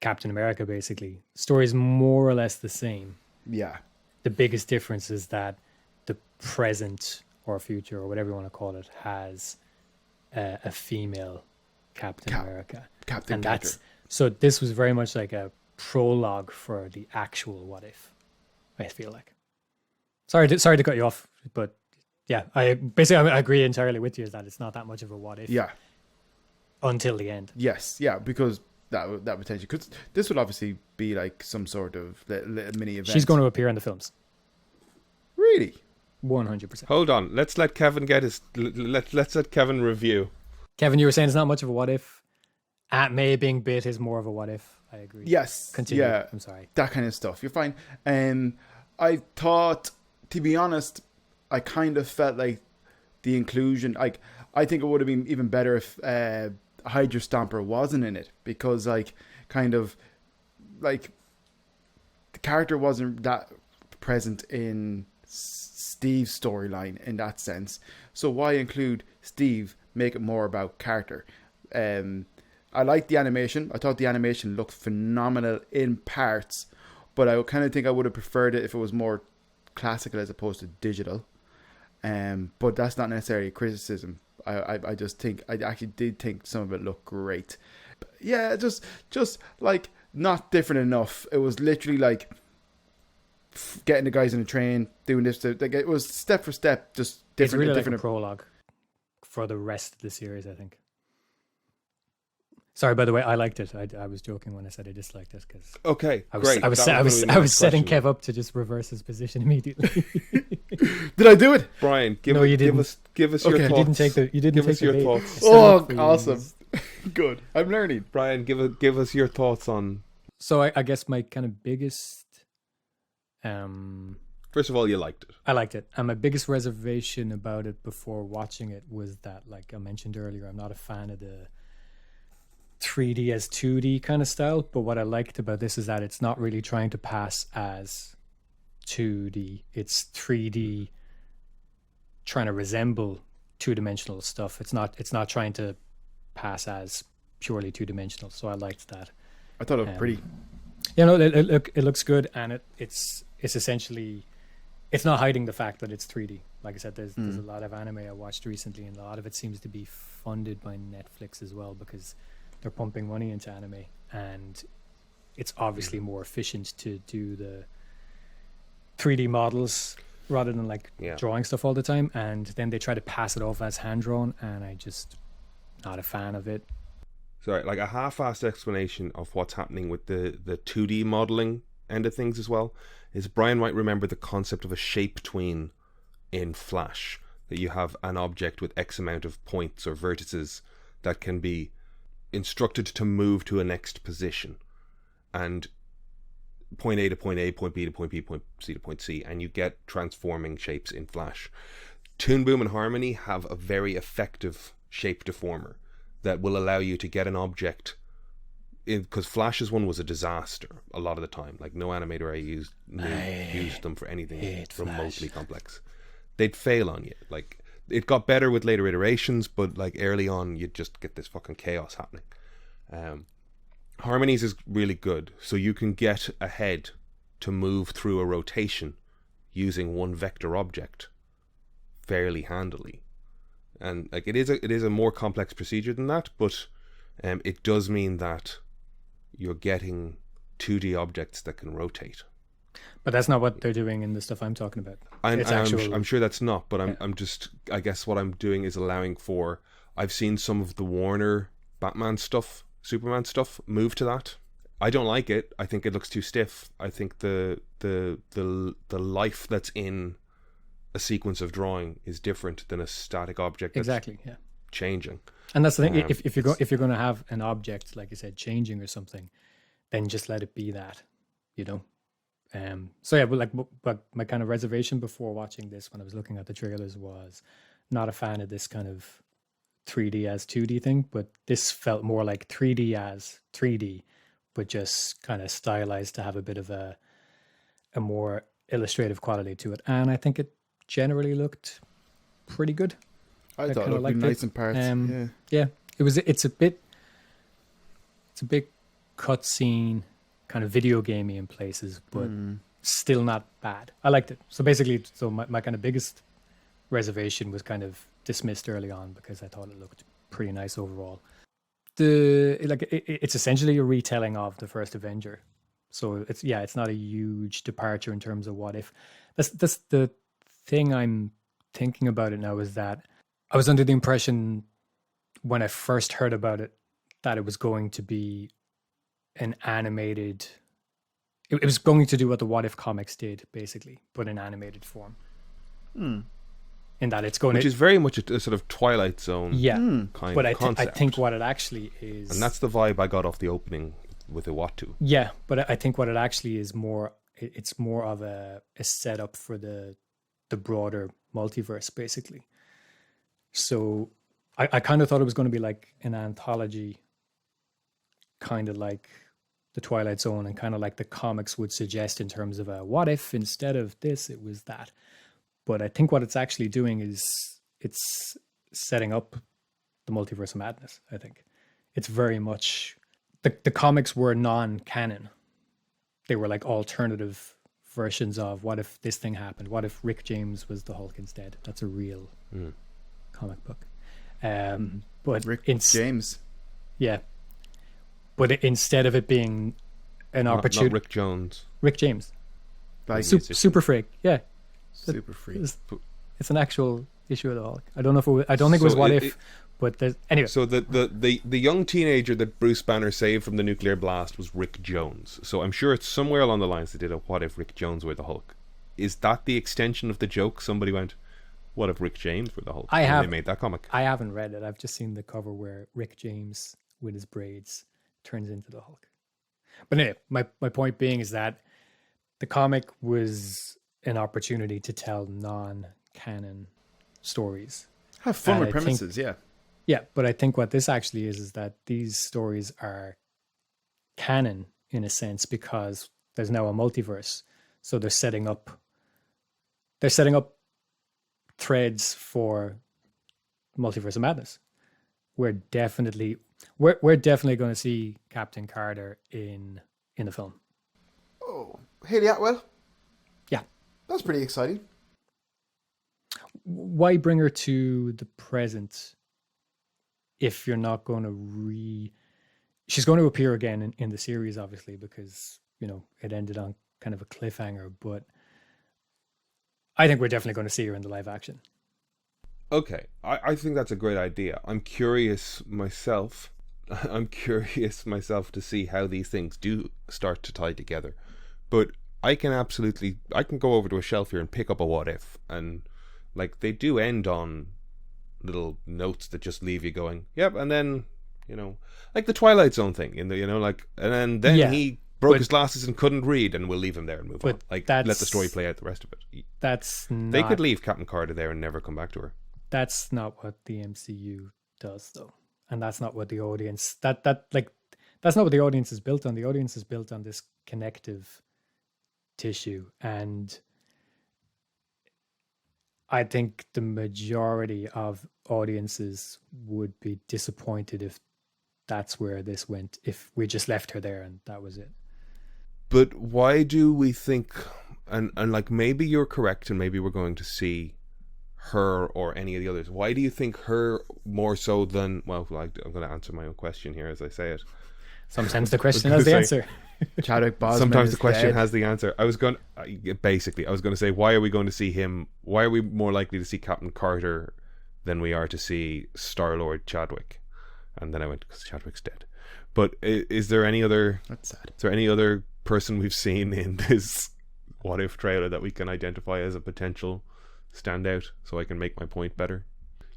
[SPEAKER 3] Captain America basically. Story is more or less the same.
[SPEAKER 2] Yeah.
[SPEAKER 3] The biggest difference is that the present or future or whatever you want to call it has a female Captain America.
[SPEAKER 2] Captain
[SPEAKER 3] and
[SPEAKER 2] Carter.
[SPEAKER 3] So this was very much like a prologue for the actual what if. I feel like. Sorry to cut you off, but yeah, I agree entirely with you. Is that it's not that much of a what if.
[SPEAKER 2] Yeah.
[SPEAKER 3] Until the end.
[SPEAKER 2] Yes. Yeah. Because that potentially, because this would obviously be like some sort of mini event.
[SPEAKER 3] She's going to appear in the films.
[SPEAKER 2] Really?
[SPEAKER 3] 100%.
[SPEAKER 1] Hold on. Let's let Kevin let's let Kevin review.
[SPEAKER 3] Kevin, you were saying it's not much of a what if. Aunt May being bit is more of a what if. I agree.
[SPEAKER 2] Yes.
[SPEAKER 3] Continue.
[SPEAKER 2] Yeah.
[SPEAKER 3] I'm sorry.
[SPEAKER 2] That kind of stuff. You're fine. I thought, to be honest, I kind of felt like the inclusion, like, I think it would have been even better if Hydra Stomper wasn't in it, because like kind of like the character wasn't that present in Steve's storyline in that sense. So why include Steve? Make it more about character. I liked the animation. I thought the animation looked phenomenal in parts, but I kind of think I would have preferred it if it was more classical as opposed to digital. But that's not necessarily a criticism. I just think I actually did think some of it looked great. But yeah, just like not different enough. It was literally like getting the guys in a train, doing this. Like it was step for step, just different.
[SPEAKER 3] It's really
[SPEAKER 2] different
[SPEAKER 3] like a prologue for the rest of the series, I think. Sorry, by the way, I liked it. I was joking when I said I disliked it because
[SPEAKER 1] Okay,
[SPEAKER 3] great. I was setting Kev up to just reverse his position immediately.
[SPEAKER 2] Did I do it,
[SPEAKER 1] Brian?
[SPEAKER 3] No, you
[SPEAKER 1] give
[SPEAKER 3] didn't.
[SPEAKER 1] us your
[SPEAKER 2] Okay.
[SPEAKER 1] thoughts.
[SPEAKER 3] You didn't
[SPEAKER 1] Give
[SPEAKER 3] take
[SPEAKER 1] us your
[SPEAKER 3] the bait.
[SPEAKER 1] thoughts.
[SPEAKER 3] I set up for you.
[SPEAKER 2] Awesome! Good. I'm learning.
[SPEAKER 1] Brian, give us your thoughts on.
[SPEAKER 3] So I guess my kind of biggest,
[SPEAKER 1] First of all, you liked it.
[SPEAKER 3] I liked it, and my biggest reservation about it before watching it was that, like I mentioned earlier, I'm not a fan of the 3D as 2D kind of style. But what I liked about this is that it's not really trying to pass as 2D. It's 3D trying to resemble two-dimensional stuff. It's not trying to pass as purely two-dimensional. So I liked that.
[SPEAKER 2] I thought it was pretty.
[SPEAKER 3] Yeah, no, it looks good, and it's essentially, it's not hiding the fact that it's 3D. Like I said, there's a lot of anime I watched recently, and a lot of it seems to be funded by Netflix as well because they're pumping money into anime, and it's obviously more efficient to do the 3D models rather than like drawing stuff all the time. And then they try to pass it off as hand drawn, and I just not a fan of it.
[SPEAKER 1] Sorry, like a half-assed explanation of what's happening with the 2D modeling end of things as well is Brian might remember the concept of a shape tween in Flash, that you have an object with X amount of points or vertices that can be instructed to move to a next position, and point A to point A, point B to point B, point C to point C, and you get transforming shapes in Flash. Toon Boom and Harmony have a very effective shape deformer that will allow you to get an object, because Flash's one was a disaster a lot of the time. Like no animator I used them for anything remotely complex. They'd fail on you. Like it got better with later iterations, but like early on you'd just get this fucking chaos happening. Harmonies is really good, so you can get ahead to move through a rotation using one vector object fairly handily. And like it is a more complex procedure than that, but it does mean that you're getting 2D objects that can rotate.
[SPEAKER 3] But that's not what they're doing in the stuff I'm talking about.
[SPEAKER 1] I'm sure that's not, but I'm just, I guess what I'm doing is allowing for, I've seen some of the Warner Batman stuff, Superman stuff move to that. I don't like it. I think it looks too stiff. I think the life that's in a sequence of drawing is different than a static object that's changing.
[SPEAKER 3] And that's the thing. If you're going to have an object, like you said, changing or something, then just let it be that, you know. So yeah, but my kind of reservation before watching this, when I was looking at the trailers, was not a fan of this kind of 3D as 2D thing, but this felt more like 3D as 3D, but just kind of stylized to have a bit of a more illustrative quality to it. And I think it generally looked pretty good.
[SPEAKER 2] I thought it looked nice in parts.
[SPEAKER 3] Yeah, it's a bit cutscene, kind of video gamey in places, but still not bad. I liked it. So basically, my kind of biggest reservation was kind of dismissed early on because I thought it looked pretty nice overall. It's essentially a retelling of the first Avenger, so it's not a huge departure in terms of what if. That's the thing I'm thinking about it now, is that I was under the impression when I first heard about it that it was going to be an animated. It was going to do what the What If comics did, basically, but in animated form. In that it's going,
[SPEAKER 1] which is very much a sort of Twilight Zone, kind of concept.
[SPEAKER 3] I think what it actually is,
[SPEAKER 1] and that's the vibe I got off the opening with the Watu.
[SPEAKER 3] Yeah, but I think what it actually is more, it's more of a setup for the broader multiverse, basically. So I kind of thought it was going to be like an anthology, kind of like the Twilight Zone, and kind of like the comics would suggest in terms of a what if instead of this it was that. But I think what it's actually doing is it's setting up the multiverse of madness. I think it's very much the comics were non-canon, they were like alternative versions of what if this thing happened? What if Rick James was the Hulk instead? That's a real comic book. But
[SPEAKER 2] Rick James.
[SPEAKER 3] Yeah. But instead of it being an opportunity,
[SPEAKER 1] not Rick Jones.
[SPEAKER 3] Rick James,
[SPEAKER 2] Like
[SPEAKER 3] Super Freak, yeah,
[SPEAKER 2] Super Freak.
[SPEAKER 3] it's an actual issue of the Hulk. I don't know if it was, I don't think it was What If, but there's, anyway.
[SPEAKER 1] So the young teenager that Bruce Banner saved from the nuclear blast was Rick Jones. So I'm sure it's somewhere along the lines they did a What If Rick Jones were the Hulk. Is that the extension of the joke? Somebody went, what if Rick James were the Hulk? They made that comic.
[SPEAKER 3] I haven't read it. I've just seen the cover where Rick James with his braids turns into the Hulk. But anyway, my point being is that the comic was an opportunity to tell non-canon stories.
[SPEAKER 2] Have fun with premises, yeah.
[SPEAKER 3] Yeah, but I think what this actually is that these stories are canon in a sense because there's now a multiverse. So they're setting up threads for Multiverse of Madness. We're definitely going to see Captain Carter in the film.
[SPEAKER 2] Oh, Haley Atwell.
[SPEAKER 3] Yeah,
[SPEAKER 2] that's pretty exciting.
[SPEAKER 3] Why bring her to the present if you're not going to she's going to appear again in the series, obviously, because it ended on kind of a cliffhanger, but I think we're definitely going to see her in the live action.
[SPEAKER 1] Okay, I think that's a great idea. I'm curious myself to see how these things do start to tie together. But I can go over to a shelf here and pick up a What If, and like they do end on little notes that just leave you going, yep, and then like the Twilight Zone thing in the and then he broke his glasses and couldn't read, and we'll leave him there and move on. Like let the story play out the rest of it. They could leave Captain Carter there and never come back to her.
[SPEAKER 3] That's not what the MCU does, though, and that's not what the audience that's not what the audience is built on. The audience is built on this connective tissue, and I think the majority of audiences would be disappointed if that's where this went, if we just left her there and that was it.
[SPEAKER 1] But why do we think, and like maybe you're correct and maybe we're going to see her or any of the others, why do you think her more so than, well, like, I'm going to answer my own question here as I say it.
[SPEAKER 3] Sometimes the question has the answer.
[SPEAKER 2] Chadwick Boseman
[SPEAKER 1] Sometimes the question
[SPEAKER 2] dead.
[SPEAKER 1] has the answer. I was going to say, why are we going to see him? Why are we more likely to see Captain Carter than we are to see Star-Lord Chadwick? And then I went, because Chadwick's dead. But is there any other?
[SPEAKER 2] That's sad.
[SPEAKER 1] Is there any other person we've seen in this What If trailer that we can identify as a potential standout, so I can make my point better?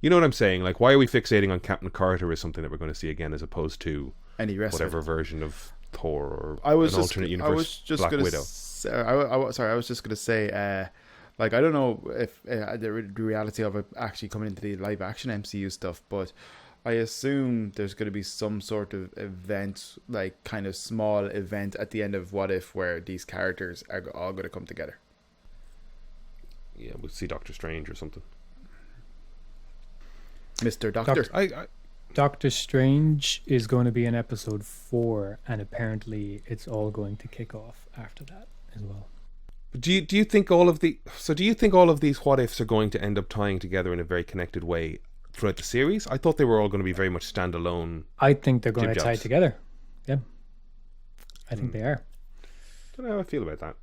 [SPEAKER 1] You know what I'm saying? Like, why are we fixating on Captain Carter as something that we're going to see again, as opposed to
[SPEAKER 2] any wrestler,
[SPEAKER 1] whatever version of Thor or alternate universe?
[SPEAKER 2] I was just
[SPEAKER 1] Black
[SPEAKER 2] gonna
[SPEAKER 1] Widow.
[SPEAKER 2] I was just gonna say, like, I don't know if the reality of it actually coming into the live action MCU stuff, but I assume there's going to be some sort of event, like kind of small event at the end of What If, where these characters are all going to come together.
[SPEAKER 1] Yeah, we'll see Doctor Strange or something.
[SPEAKER 2] Mr. Doctor.
[SPEAKER 3] Doctor Strange is going to be in episode 4, and apparently it's all going to kick off after that as well.
[SPEAKER 1] Do you think all of these What Ifs are going to end up tying together in a very connected way throughout the series? I thought they were all going to be very much standalone.
[SPEAKER 3] I think they're going to tie together. Yeah, I think they are.
[SPEAKER 1] I don't know how I feel about that.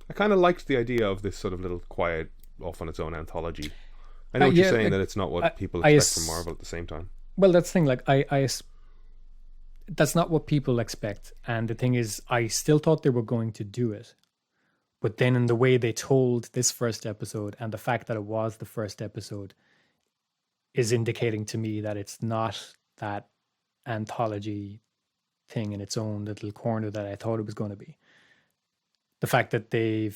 [SPEAKER 1] I kind of liked the idea of this sort of little quiet, off on its own anthology. I know what you're saying, that it's not what people expect from Marvel at the same time.
[SPEAKER 3] Well, that's the thing. Like, that's not what people expect. And the thing is, I still thought they were going to do it. But then in the way they told this first episode, and the fact that it was the first episode, is indicating to me that it's not that anthology thing in its own little corner that I thought it was going to be. The fact that the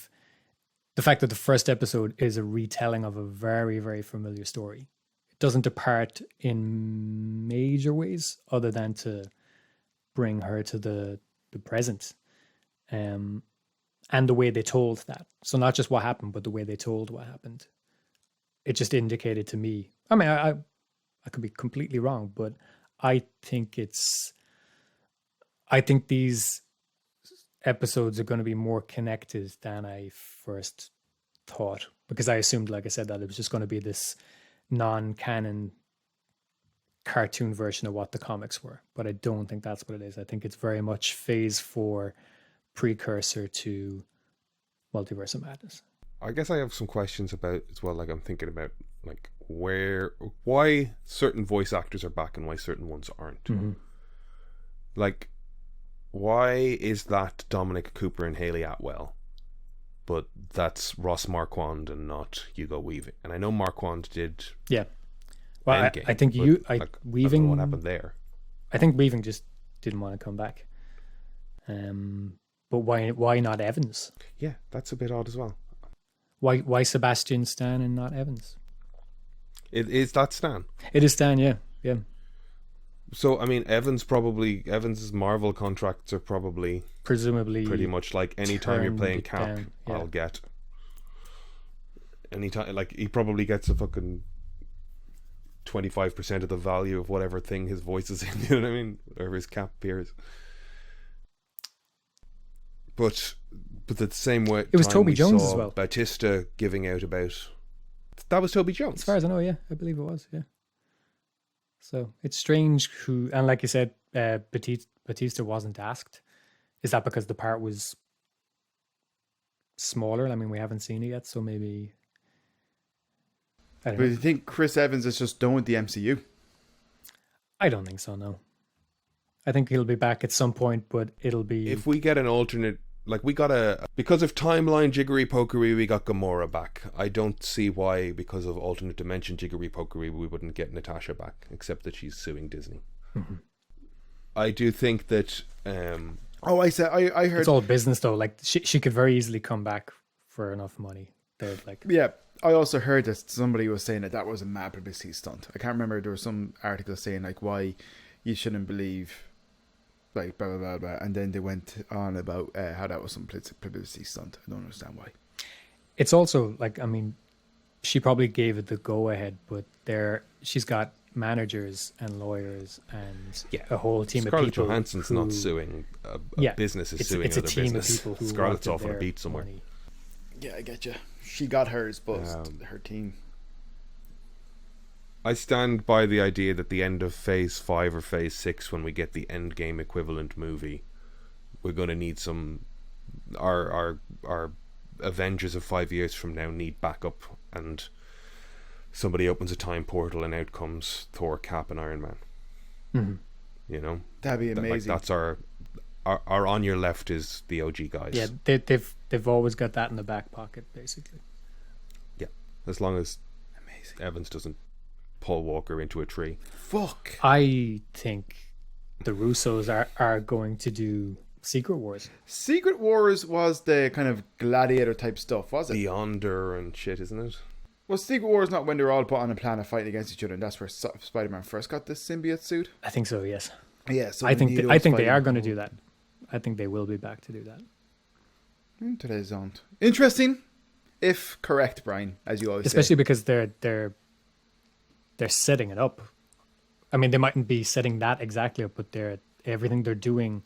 [SPEAKER 3] first episode is a retelling of a very, very familiar story. It doesn't depart in major ways other than to bring her to the present. And the way they told that. So not just what happened, but the way they told what happened. It just indicated to me, I mean, I could be completely wrong, but I think these episodes are going to be more connected than I first thought, because I assumed, like I said, that it was just going to be this non-canon cartoon version of what the comics were. But I don't think that's what it is. I think it's very much Phase 4 precursor to Multiverse of Madness.
[SPEAKER 1] I guess I have some questions about as well. Like I'm thinking about like why certain voice actors are back and why certain ones aren't.
[SPEAKER 3] Mm-hmm.
[SPEAKER 1] Like, why is that Dominic Cooper and Haley Atwell, but that's Ross Marquand and not Hugo Weaving? And I know Marquand did.
[SPEAKER 3] Yeah. Well,
[SPEAKER 1] Endgame,
[SPEAKER 3] I think
[SPEAKER 1] Weaving. I don't know what happened there?
[SPEAKER 3] I think Weaving just didn't want to come back. But why not Evans?
[SPEAKER 1] Yeah, that's a bit odd as well.
[SPEAKER 3] Why Sebastian Stan and not Evans?
[SPEAKER 1] Is that Stan?
[SPEAKER 3] It is Stan, yeah.
[SPEAKER 1] So I mean, Evans's Marvel contracts are probably
[SPEAKER 3] presumably
[SPEAKER 1] pretty much like anytime you're playing Cap,
[SPEAKER 3] down, yeah.
[SPEAKER 1] I'll get. Anytime, like he probably gets a fucking 25% of the value of whatever thing his voice is in. You know what I mean? Wherever his Cap appears. But the same way
[SPEAKER 3] it was Toby Jones as well.
[SPEAKER 1] Bautista giving out about that was Toby Jones.
[SPEAKER 3] As far as I know, yeah, I believe it was, yeah. So it's strange who, and like you said, Bautista wasn't asked. Is that because the part was smaller? I mean, we haven't seen it yet, so maybe. I don't know.
[SPEAKER 2] But you think Chris Evans is just done with the MCU?
[SPEAKER 3] I don't think so. No. I think he'll be back at some point, but it'll be
[SPEAKER 1] if we get an alternate. Like we got because of timeline jiggery pokery, we got Gamora back. I don't see why, because of alternate dimension jiggery pokery, we wouldn't get Natasha back, except that she's suing Disney.
[SPEAKER 3] Mm-hmm.
[SPEAKER 1] I do think that.
[SPEAKER 2] I heard
[SPEAKER 3] it's all business though. Like she could very easily come back for enough money.
[SPEAKER 2] Yeah, I also heard that somebody was saying that was a mad publicity stunt. I can't remember. There was some article saying like why you shouldn't believe. Like blah blah blah blah, and then they went on about how that was some publicity stunt. I don't understand why.
[SPEAKER 3] It's also like, I mean, she probably gave it the go ahead, but she's got managers and lawyers and a whole team of people.
[SPEAKER 1] Scarlett Johansson's not suing a business; is suing
[SPEAKER 3] it's
[SPEAKER 1] another
[SPEAKER 3] a team
[SPEAKER 1] business.
[SPEAKER 3] Of people who
[SPEAKER 1] Scarlett's off on a beat somewhere.
[SPEAKER 3] Money.
[SPEAKER 2] Yeah, I get you. She got hers, but her team.
[SPEAKER 1] I stand by the idea that the end of Phase 5 or Phase 6, when we get the Endgame equivalent movie, we're going to need some. Our Avengers of 5 years from now need backup, and somebody opens a time portal, and out comes Thor, Cap, and Iron Man.
[SPEAKER 3] Mm-hmm.
[SPEAKER 1] You know,
[SPEAKER 2] that'd be amazing.
[SPEAKER 1] That's our on your left is the OG guys.
[SPEAKER 3] Yeah, they've always got that in the back pocket, basically.
[SPEAKER 1] Yeah, as long as Evans doesn't Paul Walker into a tree.
[SPEAKER 2] Fuck.
[SPEAKER 3] I think the Russos are going to do Secret Wars.
[SPEAKER 2] Secret Wars was the kind of gladiator type stuff, was it?
[SPEAKER 1] Beyonder and shit, isn't it?
[SPEAKER 2] Was Secret Wars not when they were all put on a planet fighting against each other, and that's where Spider-Man first got this symbiote suit?
[SPEAKER 3] I think so. Yes.
[SPEAKER 2] Yeah. So
[SPEAKER 3] I think they are going to do that. I think they will be back to do that.
[SPEAKER 2] Today's on. Interesting, if correct, Brian, as you always
[SPEAKER 3] especially
[SPEAKER 2] say.
[SPEAKER 3] Because they're setting it up. I mean, they mightn't be setting that exactly up, but everything they're doing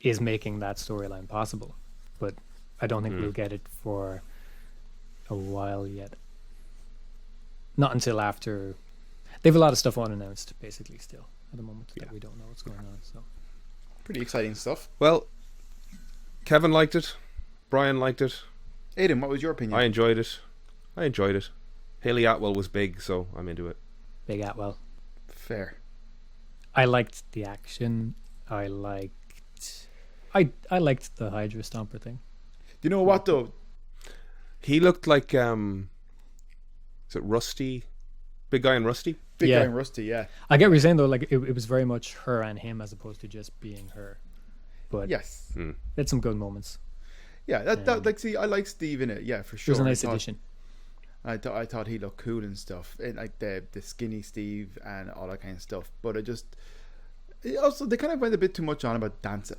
[SPEAKER 3] is making that storyline possible. But I don't think we'll get it for a while yet. Not until after. They have a lot of stuff unannounced, basically, still at the moment that we don't know what's going on. So
[SPEAKER 2] pretty exciting stuff.
[SPEAKER 1] Well, Kevin liked it. Brian liked it.
[SPEAKER 2] Aidan, what was your opinion?
[SPEAKER 1] I enjoyed it. Haley Atwell was big, so I'm into it.
[SPEAKER 3] Big Atwell.
[SPEAKER 2] Fair.
[SPEAKER 3] I liked the action. I liked the Hydra Stomper thing.
[SPEAKER 2] You know what though?
[SPEAKER 1] He looked like is it Rusty? Big guy and Rusty?
[SPEAKER 2] Big guy and Rusty, yeah.
[SPEAKER 3] I get what you're saying though, like it was very much her and him as opposed to just being her. But
[SPEAKER 2] yes.
[SPEAKER 3] It had some good moments.
[SPEAKER 2] Yeah, that like see I like Steve in it, yeah, for sure.
[SPEAKER 3] It was a nice addition.
[SPEAKER 2] I thought he looked cool and stuff, and like the skinny Steve and all that kind of stuff. But also they kind of went a bit too much on about dancing,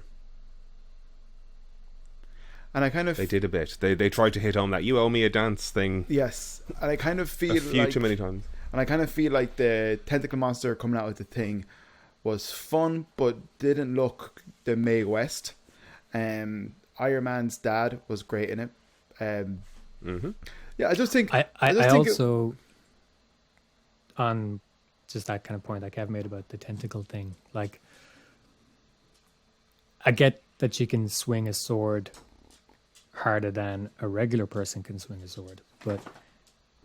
[SPEAKER 2] and
[SPEAKER 1] they did a bit. They tried to hit on that "you owe me a dance" thing.
[SPEAKER 2] Yes, and I kind of feel
[SPEAKER 1] a few too many times.
[SPEAKER 2] And I kind of feel like the tentacle monster coming out with the thing was fun, but didn't look the Mae West. Iron Man's dad was great in it.
[SPEAKER 1] Mm-hmm.
[SPEAKER 2] Yeah, I just think
[SPEAKER 3] I
[SPEAKER 2] think
[SPEAKER 3] also, on just that kind of point like Kev made about the tentacle thing, like, I get that she can swing a sword harder than a regular person can swing a sword, but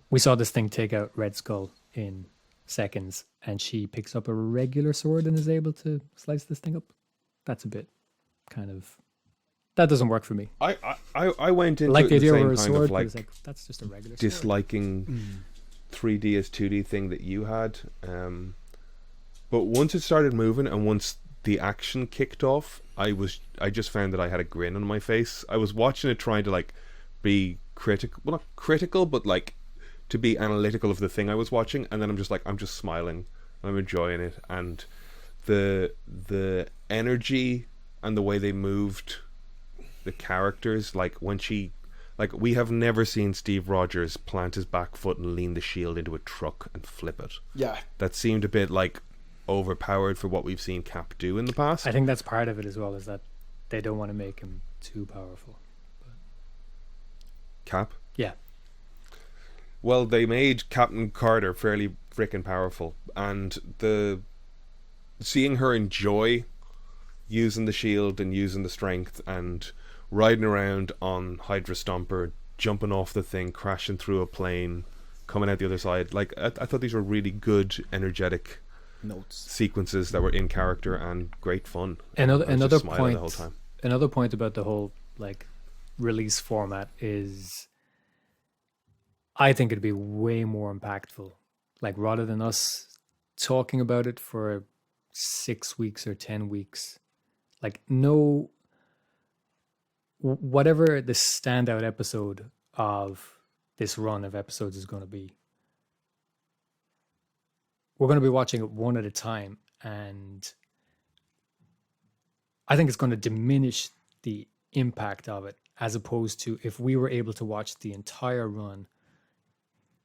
[SPEAKER 3] we saw this thing take out Red Skull in seconds, and she picks up a regular sword and is able to slice this thing up. That's a bit kind of, that doesn't work for me.
[SPEAKER 1] I went into
[SPEAKER 3] Like
[SPEAKER 1] it
[SPEAKER 3] the idea
[SPEAKER 1] the
[SPEAKER 3] of
[SPEAKER 1] same
[SPEAKER 3] a
[SPEAKER 1] kind
[SPEAKER 3] sword,
[SPEAKER 1] of
[SPEAKER 3] but
[SPEAKER 1] like
[SPEAKER 3] it's like, that's just a regular sword.
[SPEAKER 1] disliking 3D as 2D thing that you had. But once it started moving and once the action kicked off, I just found that I had a grin on my face. I was watching it trying to like be critical, well, not critical, but like to be analytical of the thing I was watching, and then I'm just smiling, I'm enjoying it, and the energy and the way they moved the characters, like when she, like, we have never seen Steve Rogers plant his back foot and lean the shield into a truck and flip it.
[SPEAKER 2] Yeah,
[SPEAKER 1] That seemed a bit like overpowered for what we've seen Cap do in the past.
[SPEAKER 3] I think that's part of it as well, is that they don't want to make him too powerful.
[SPEAKER 1] Cap?
[SPEAKER 3] Yeah.
[SPEAKER 1] Well, they made Captain Carter fairly freaking powerful, and seeing her enjoy using the shield and using the strength and riding around on Hydra Stomper, jumping off the thing, crashing through a plane, coming out the other side, like I thought these were really good, energetic
[SPEAKER 2] notes
[SPEAKER 1] sequences that were in character and great fun.
[SPEAKER 3] Another
[SPEAKER 1] point the whole time.
[SPEAKER 3] Another point about the whole like release format is, I think it'd be way more impactful, like rather than us talking about it for 6 weeks or 10 weeks, like whatever the standout episode of this run of episodes is going to be, we're going to be watching it one at a time, and I think it's going to diminish the impact of it, as opposed to if we were able to watch the entire run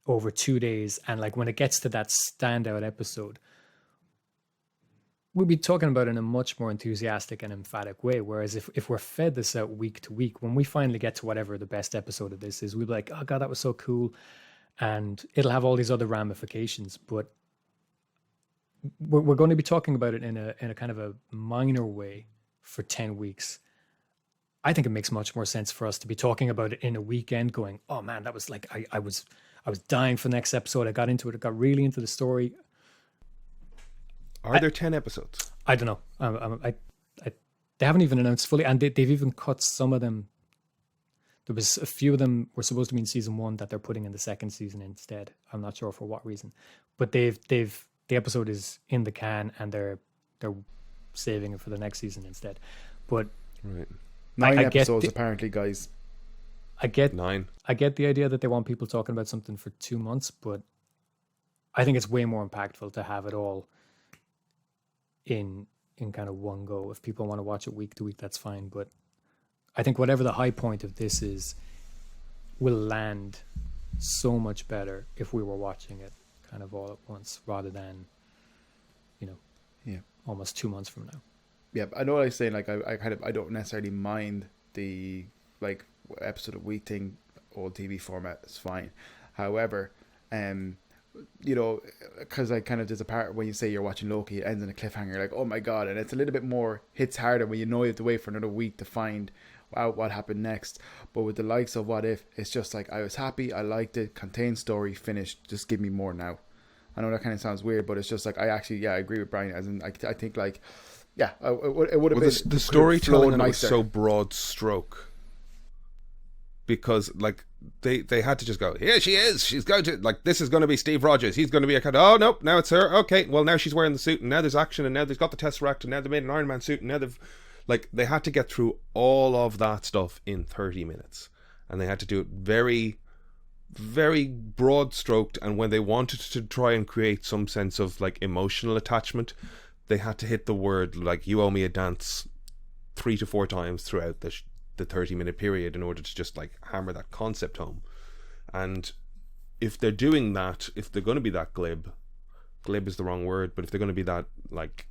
[SPEAKER 3] over 2 days, and like when it gets to that standout episode, we'll be talking about it in a much more enthusiastic and emphatic way. Whereas if we're fed this out week to week, when we finally get to whatever the best episode of this is, we'll be like, oh God, that was so cool. And it'll have all these other ramifications, but we're going to be talking about it in a kind of a minor way for 10 weeks. I think it makes much more sense for us to be talking about it in a weekend, going, oh man, that was like, I was dying for the next episode. I got into it. I got really into the story.
[SPEAKER 1] Are there 10 episodes?
[SPEAKER 3] I don't know. They haven't even announced fully, and they've even cut some of them. There was a few of them were supposed to be in season 1 that they're putting in the second season instead. I'm not sure for what reason, but the episode is in the can, and they're saving it for the next season instead. But
[SPEAKER 1] right.
[SPEAKER 2] 9 episodes apparently, guys.
[SPEAKER 3] I get
[SPEAKER 1] 9.
[SPEAKER 3] I get the idea that they want people talking about something for 2 months, but I think it's way more impactful to have it all in kind of one go. If people want to watch it week to week, that's fine. But I think whatever the high point of this is, will land so much better if we were watching it kind of all at once, rather than, almost 2 months from now.
[SPEAKER 2] Yeah, I know what I'm saying. Like, I don't necessarily mind the like episode of week thing. Old TV format is fine. However, because I kind of, there's a part when you say you're watching Loki, it ends in a cliffhanger, like, oh my God, and it's a little bit more, hits harder when you know you have to wait for another week to find out what happened next. But with the likes of What If, it's just like, I was happy, I liked it, contained story, finished, just give me more now. I know that kind of sounds weird, but it's just like, I agree with Brian, as in, I think like, yeah, it would have been,
[SPEAKER 1] the storytelling was
[SPEAKER 2] nicer.
[SPEAKER 1] so broad stroke, because like they had to just go, here she is, she's going to, like, this is going to be Steve Rogers, he's going to be a kind of, oh nope, now it's her, okay, well now she's wearing the suit, and now there's action, and now they've got the Tesseract, and now they made an Iron Man suit, and now they've, like, they had to get through all of that stuff in 30 minutes, and they had to do it very, very broad stroked. And when they wanted to try and create some sense of like emotional attachment, they had to hit the word like, you owe me a dance 3 to 4 times throughout the 30-minute period in order to just like hammer that concept home. And if they're doing that, if they're going to be that glib is the wrong word, but if they're going to be that like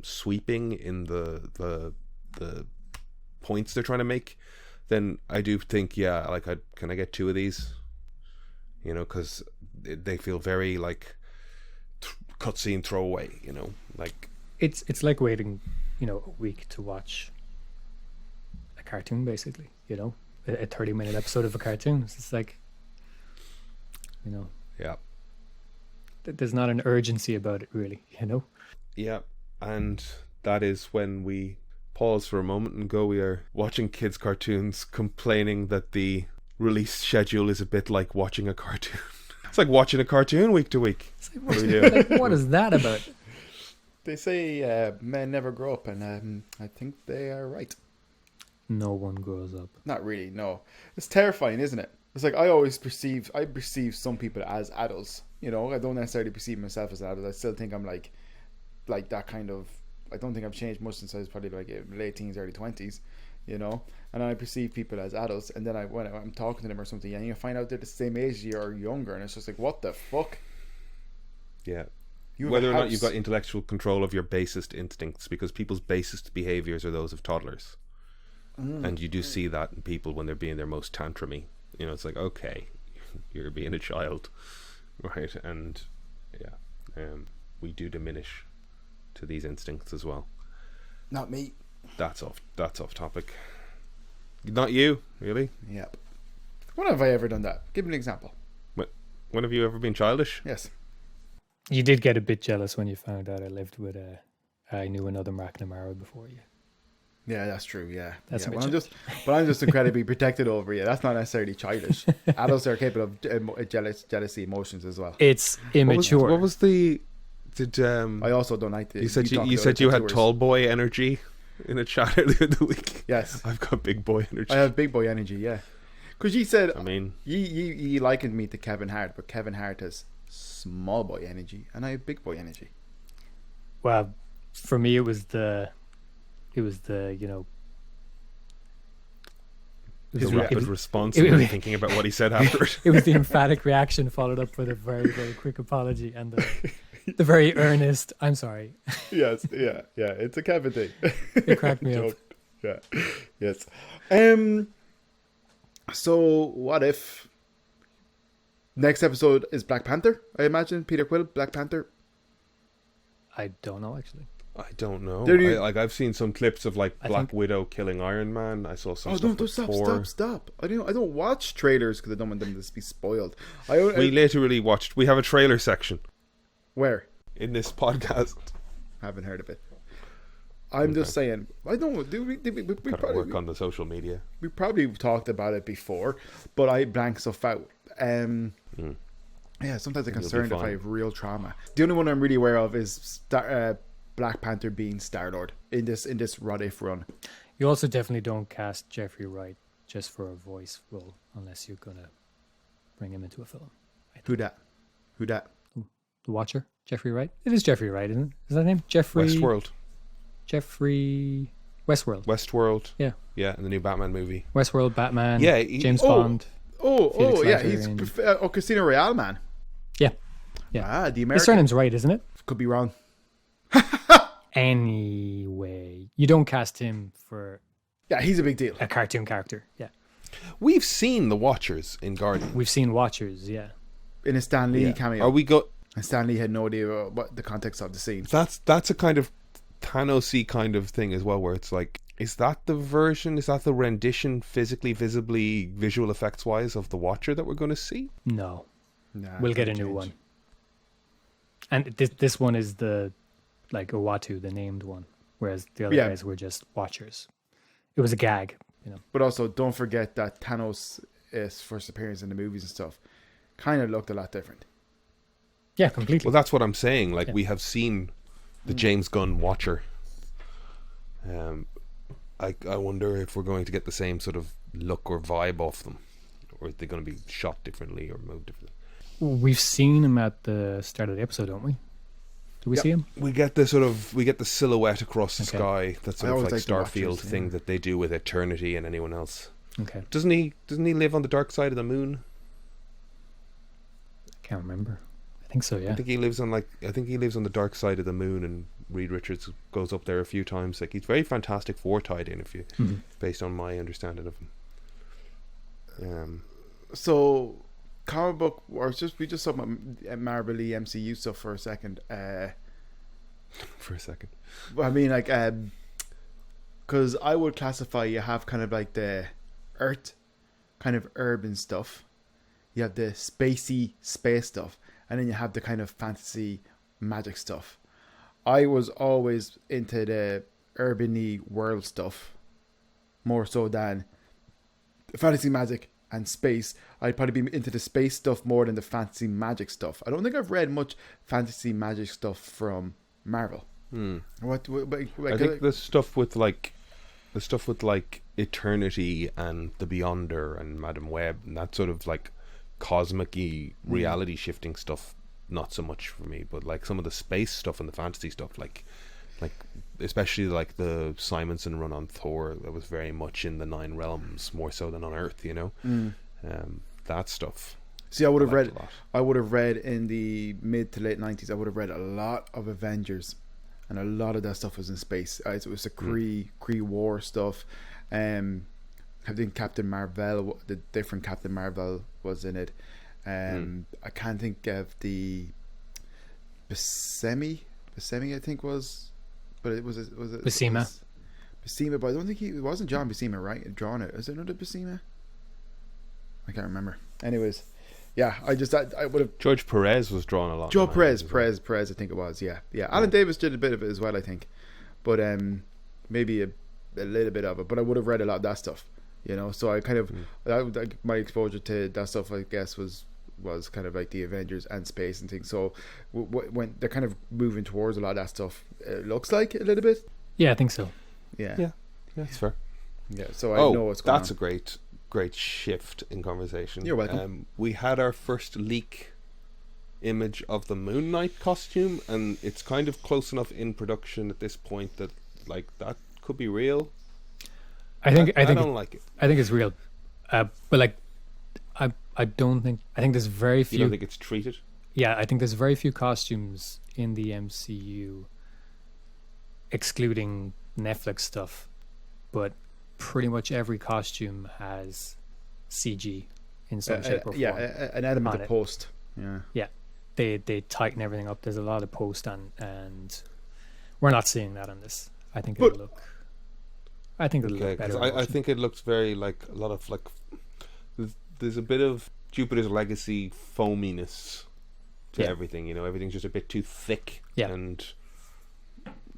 [SPEAKER 1] sweeping in the points they're trying to make, then I do think, yeah, like, can I get 2 of these? You know, because they feel very like cutscene throwaway. You know, like
[SPEAKER 3] it's like waiting, you know, a week to watch a cartoon, basically. You know, a 30-minute episode of a cartoon. It's just like, you know,
[SPEAKER 1] yeah,
[SPEAKER 3] there's not an urgency about it, really. You know.
[SPEAKER 1] Yeah, and that is when we pause for a moment and go, we are watching kids' cartoons, complaining that the release schedule is a bit like watching a cartoon. It's like watching a cartoon week to week.
[SPEAKER 3] What are we doing? Like, what is that about?
[SPEAKER 2] They say men never grow up, and I think they are right.
[SPEAKER 3] No one grows up.
[SPEAKER 2] Not really, no. It's terrifying, isn't it? It's like I perceive some people as adults. You know, I don't necessarily perceive myself as an adult. I still think I'm like that kind of. I don't think I've changed much since I was probably like late teens, early 20s. You know, and I perceive people as adults, and then when I'm talking to them or something, and you find out they're the same age as you or younger, and it's just like, what the fuck?
[SPEAKER 1] Yeah. Whether or not you've got intellectual control of your basest instincts, because people's basest behaviors are those of toddlers. And you do see that in people when they're being their most tantrumy. You know, it's like, okay, you're being a child, right? And yeah, we do diminish to these instincts as well.
[SPEAKER 2] Not me.
[SPEAKER 1] That's off topic. Not you, really?
[SPEAKER 2] Yep. When have I ever done that? Give me an example.
[SPEAKER 1] When have you ever been childish?
[SPEAKER 2] Yes.
[SPEAKER 3] You did get a bit jealous when you found out I lived with I knew another McNamara before you.
[SPEAKER 2] Yeah, that's true. Yeah,
[SPEAKER 3] that's
[SPEAKER 2] yeah. I'm just incredibly protected over you. That's not necessarily childish. Adults are capable of jealousy emotions as well.
[SPEAKER 3] It's immature.
[SPEAKER 1] What was the?
[SPEAKER 2] I also don't like this.
[SPEAKER 1] You said you had tall boy energy in a chat earlier in the week.
[SPEAKER 2] Yes,
[SPEAKER 1] I've got big boy energy.
[SPEAKER 2] I have big boy energy. Yeah, because you said,
[SPEAKER 1] I mean,
[SPEAKER 2] you likened me to Kevin Hart, but Kevin Hart has small boy energy, and I have big boy energy.
[SPEAKER 3] Well, for me, it was the you know.
[SPEAKER 1] His rapid response when thinking about what he said afterwards.
[SPEAKER 3] It was the emphatic reaction followed up with a very, very quick apology and the very earnest, I'm sorry.
[SPEAKER 2] Yes, yeah. It's a Kevin thing.
[SPEAKER 3] It cracked me up.
[SPEAKER 2] Yeah, yes. So what if next episode is Black Panther? I imagine Peter Quill, Black Panther.
[SPEAKER 3] I don't know, actually.
[SPEAKER 1] I don't know. I've seen some clips of like Black Widow killing Iron Man. I saw some.
[SPEAKER 2] Stop! I don't watch trailers because I don't want them to be spoiled.
[SPEAKER 1] We literally watched. We have a trailer section.
[SPEAKER 2] Where?
[SPEAKER 1] In this podcast.
[SPEAKER 2] Haven't heard of it. I'm just saying. I don't. We
[SPEAKER 1] gotta work on the social media.
[SPEAKER 2] We probably talked about it before, but I blank stuff out. Yeah, sometimes I'm concerned if I have real trauma. The only one I'm really aware of is Black Panther being Star-Lord in this What If run.
[SPEAKER 3] You also definitely don't cast Jeffrey Wright just for a voice role unless you're gonna bring him into a film.
[SPEAKER 2] Who that?
[SPEAKER 3] The Watcher, Jeffrey Wright. It is Jeffrey Wright, isn't it? Is that name?
[SPEAKER 1] Westworld.
[SPEAKER 3] Westworld.
[SPEAKER 1] Yeah, in the new Batman movie.
[SPEAKER 3] Westworld, Batman. Yeah, James Bond.
[SPEAKER 2] He's Casino Royale man.
[SPEAKER 3] Yeah.
[SPEAKER 2] The American.
[SPEAKER 3] His surname's Wright, isn't it?
[SPEAKER 2] Could be wrong.
[SPEAKER 3] Anyway, you don't cast him for.
[SPEAKER 2] Yeah, he's a big deal.
[SPEAKER 3] A cartoon character. Yeah.
[SPEAKER 1] We've seen the Watchers in Guardian.
[SPEAKER 3] We've seen Watchers. Yeah.
[SPEAKER 2] In a Stan Lee cameo.
[SPEAKER 1] And
[SPEAKER 2] Stan Lee had no idea what the context of the scene.
[SPEAKER 1] That's a kind of Thanos-y kind of thing as well, where it's like, is that the rendition physically, visibly, visual effects wise of the Watcher that we're going to see?
[SPEAKER 3] No. We'll get a new one. And this one is the Uatu, the named one, whereas the other guys were just Watchers. It was a gag, you know.
[SPEAKER 2] But also, don't forget that Thanos' first appearance in the movies and stuff kind of looked a lot different.
[SPEAKER 3] Yeah, completely.
[SPEAKER 1] Well, that's what I'm saying. Like, we have seen the James Gunn Watcher. I wonder if we're going to get the same sort of look or vibe off them, or are they going to be shot differently or moved differently?
[SPEAKER 3] We've seen him at the start of the episode, don't we? Do we see him?
[SPEAKER 1] We get the silhouette across the sky. That sort of like Starfield thing that they do with Eternity and anyone else.
[SPEAKER 3] Okay.
[SPEAKER 1] Doesn't he live on the dark side of the moon?
[SPEAKER 3] I can't remember. I think so, yeah.
[SPEAKER 1] I think he lives on the dark side of the moon and Reed Richards goes up there a few times. Like, he's very Fantastic Four tied in, if you, based on my understanding of him.
[SPEAKER 2] So, comic book, or we just talk about Marvel MCU stuff for a second.
[SPEAKER 1] For a second.
[SPEAKER 2] I mean, like, because I would classify, you have kind of like the Earth, kind of urban stuff. You have the spacey space stuff, and then you have the kind of fantasy magic stuff. I was always into the urban-y world stuff more so than fantasy magic and space. I'd probably be into the space stuff more than the fantasy magic stuff. I don't think I've read much fantasy magic stuff from Marvel. What
[SPEAKER 1] I think the stuff with like Eternity and The Beyonder and Madam Web and that sort of like cosmic-y reality shifting stuff, not so much for me. But like some of the space stuff and the fantasy stuff, like especially like the Simonson run on Thor, that was very much in the Nine Realms more so than on Earth, you know. That stuff.
[SPEAKER 2] See, I would have read in the mid to late 90s. I would have read a lot of Avengers, and a lot of that stuff was in space. It was the Kree War stuff. I think Captain Marvel, the different Captain Marvel was in it. I can't think of the Buscemi, I think was, but it was
[SPEAKER 3] Buscema.
[SPEAKER 2] Buscema, but I don't think it wasn't John Buscema, right? Drawn it. Is it another Buscema? I can't remember. Anyways, yeah, I would have.
[SPEAKER 1] George Perez was drawn a lot.
[SPEAKER 2] Joe Perez, I think it was. Yeah. Alan Davis did a bit of it as well, I think, but maybe a little bit of it. But I would have read a lot of that stuff, you know. So I kind of my exposure to that stuff, I guess, was kind of like the Avengers and space and things. So when they're kind of moving towards a lot of that stuff, it looks like a little bit.
[SPEAKER 3] Yeah, I think so.
[SPEAKER 2] Yeah,
[SPEAKER 1] that's fair.
[SPEAKER 2] Yeah, so I know what's going on.
[SPEAKER 1] That's a great shift in conversation.
[SPEAKER 2] You're welcome.
[SPEAKER 1] We had our first leak image of the Moon Knight costume, and it's kind of close enough in production at this point that like that could be real.
[SPEAKER 3] I think
[SPEAKER 1] I don't like it.
[SPEAKER 3] I think it's real, but like I don't think. I think there's very few.
[SPEAKER 1] You don't think it's treated?
[SPEAKER 3] Yeah, I think there's very few costumes in the MCU, excluding Netflix stuff, but pretty much every costume has CG in some shape or form.
[SPEAKER 2] Yeah, an element of post. Yeah,
[SPEAKER 3] they tighten everything up. There's a lot of post and we're not seeing that on this. I think it'll look better.
[SPEAKER 1] I think it looks very like a lot of like. There's a bit of Jupiter's Legacy foaminess to everything. You know, everything's just a bit too thick and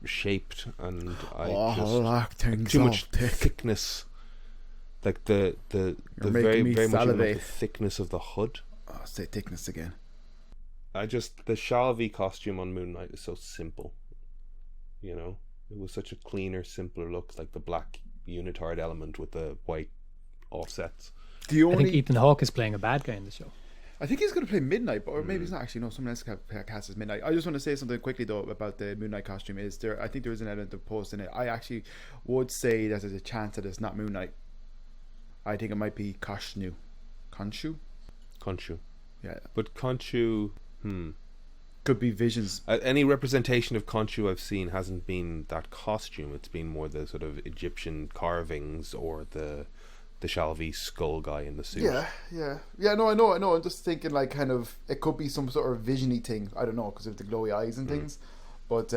[SPEAKER 1] shaped, and too much thickness. Like the very much the thickness of the hood.
[SPEAKER 2] Oh, say thickness again.
[SPEAKER 1] The Shalvi costume on Moon Knight is so simple. You know, it was such a cleaner, simpler look, like the black unitard element with the white offsets.
[SPEAKER 3] I think Ethan Hawke is playing a bad guy in the show.
[SPEAKER 2] I think he's going to play Midnight, or maybe he's not actually. No, someone else cast as Midnight. I just want to say something quickly though about the Moon Knight costume. I think there is an element of post in it. I actually would say that there's a chance that it's not Moon Knight. I think it might be Khonshu. Yeah,
[SPEAKER 1] but Khonshu.
[SPEAKER 2] Could be Visions.
[SPEAKER 1] Any representation of Khonshu I've seen hasn't been that costume. It's been more the sort of Egyptian carvings or the Shalvi skull guy in the suit.
[SPEAKER 2] Yeah. No, I know. I'm just thinking like kind of it could be some sort of vision-y thing. I don't know because of the glowy eyes and things. But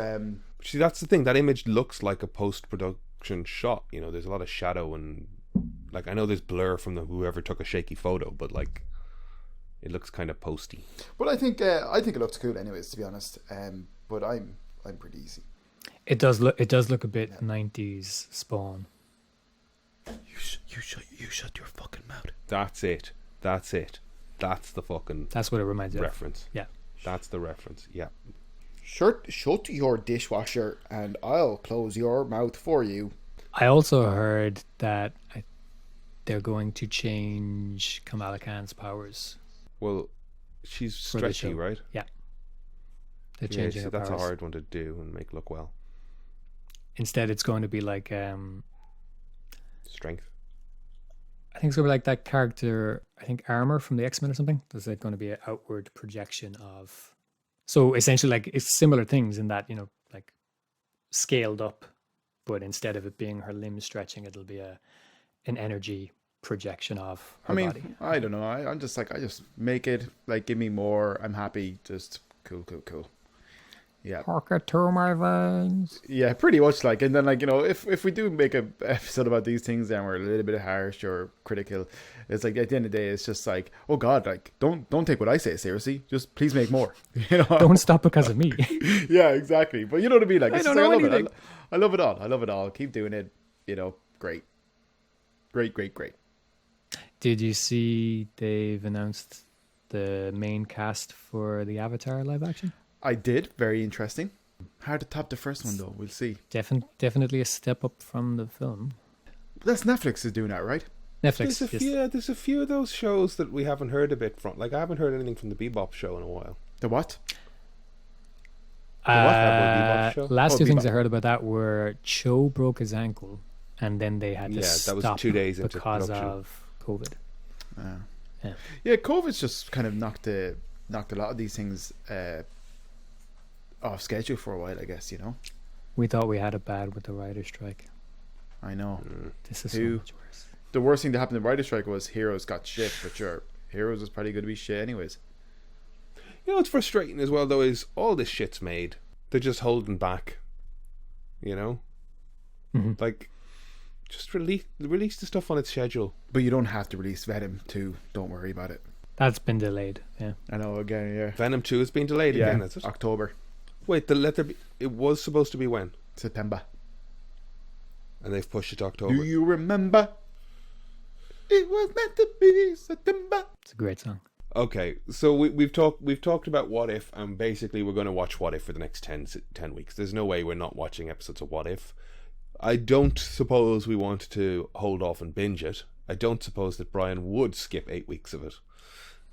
[SPEAKER 1] see, that's the thing. That image looks like a post-production shot. You know, there's a lot of shadow and like I know there's blur from whoever took a shaky photo, but like it looks kind of posty.
[SPEAKER 2] But I think it looks cool, anyways. To be honest, but I'm pretty easy.
[SPEAKER 3] It does look a bit 90s Spawn.
[SPEAKER 2] You shut your fucking mouth.
[SPEAKER 1] That's it. That's the fucking.
[SPEAKER 3] That's what it reminds me of.
[SPEAKER 1] Reference.
[SPEAKER 3] Yeah.
[SPEAKER 1] That's the reference. Yeah.
[SPEAKER 2] Shut your dishwasher, and I'll close your mouth for you.
[SPEAKER 3] I also heard that they're going to change Kamala Khan's powers.
[SPEAKER 1] Well, she's stretchy, right?
[SPEAKER 3] Yeah. They're changing her powers.
[SPEAKER 1] That's a hard one to do and make look well.
[SPEAKER 3] Instead, it's going to be like
[SPEAKER 1] strength.
[SPEAKER 3] I think it's going to be like that character, I think Armor from the X-Men or something. There's like going to be an outward projection of. So essentially, like it's similar things in that, you know, like scaled up, but instead of it being her limbs stretching, it'll be an energy projection of her body.
[SPEAKER 2] I don't know. I'm just like, I just make it, like, give me more. I'm happy. Just cool. Yeah.
[SPEAKER 3] Hook it to my veins.
[SPEAKER 2] Yeah, pretty much like. And then, like, you know, if we do make a episode about these things and we're a little bit harsh or critical, it's like at the end of the day, it's just like, oh God, like, don't take what I say seriously. Just please make more. You know,
[SPEAKER 3] Don't stop because of me.
[SPEAKER 2] yeah, exactly. But you know what I mean? Like,
[SPEAKER 3] I
[SPEAKER 2] it's
[SPEAKER 3] don't
[SPEAKER 2] like,
[SPEAKER 3] know
[SPEAKER 2] I love
[SPEAKER 3] anything.
[SPEAKER 2] it. I love it all. I love it all. Keep doing it. You know, great.
[SPEAKER 3] Did you see they've announced the main cast for the Avatar live action?
[SPEAKER 2] I did. Very interesting. Hard to top the first one though. We'll see.
[SPEAKER 3] Definitely a step up from the film.
[SPEAKER 2] That's Netflix is doing that, right?
[SPEAKER 3] Netflix.
[SPEAKER 1] There's a few of those shows that we haven't heard a bit from. Like, I haven't heard anything from the Bebop show in a while.
[SPEAKER 2] The what?
[SPEAKER 1] Bebop show?
[SPEAKER 3] Last
[SPEAKER 2] Oh,
[SPEAKER 3] two things
[SPEAKER 2] Bebop.
[SPEAKER 3] I heard about that were Cho broke his ankle, and then they had to
[SPEAKER 1] that was
[SPEAKER 3] stop
[SPEAKER 1] 2 days into
[SPEAKER 3] because
[SPEAKER 1] production.
[SPEAKER 3] of COVID.
[SPEAKER 2] Yeah, COVID's just kind of knocked a lot of these things off schedule for a while, I guess, you know.
[SPEAKER 3] We thought we had it bad with the writer's strike.
[SPEAKER 2] I know.
[SPEAKER 3] This is so
[SPEAKER 2] Who-
[SPEAKER 3] much worse.
[SPEAKER 2] The worst thing that happened in the writer's strike was Heroes got shit, but sure, Heroes was probably going to be shit anyways.
[SPEAKER 1] You know what's frustrating as well, though, is all this shit's made. They're just holding back. You know?
[SPEAKER 3] Mhm.
[SPEAKER 1] Like, just release the stuff on its schedule.
[SPEAKER 2] But you don't have to release Venom 2. Don't worry about it.
[SPEAKER 3] That's been delayed. Yeah.
[SPEAKER 2] I know, again, yeah.
[SPEAKER 1] Venom 2 has been delayed
[SPEAKER 2] Yeah,
[SPEAKER 1] again, is it?
[SPEAKER 2] October,
[SPEAKER 1] Wait, it was supposed to be when?
[SPEAKER 2] September.
[SPEAKER 1] And they've pushed it to October.
[SPEAKER 2] Do you remember? It was meant to be September.
[SPEAKER 3] It's a great song.
[SPEAKER 1] Okay, so we've talked about What If, and basically we're going to watch What If for the next 10 weeks. There's no way we're not watching episodes of What If. I don't suppose we want to hold off and binge it. I don't suppose that Brian would skip 8 weeks of it.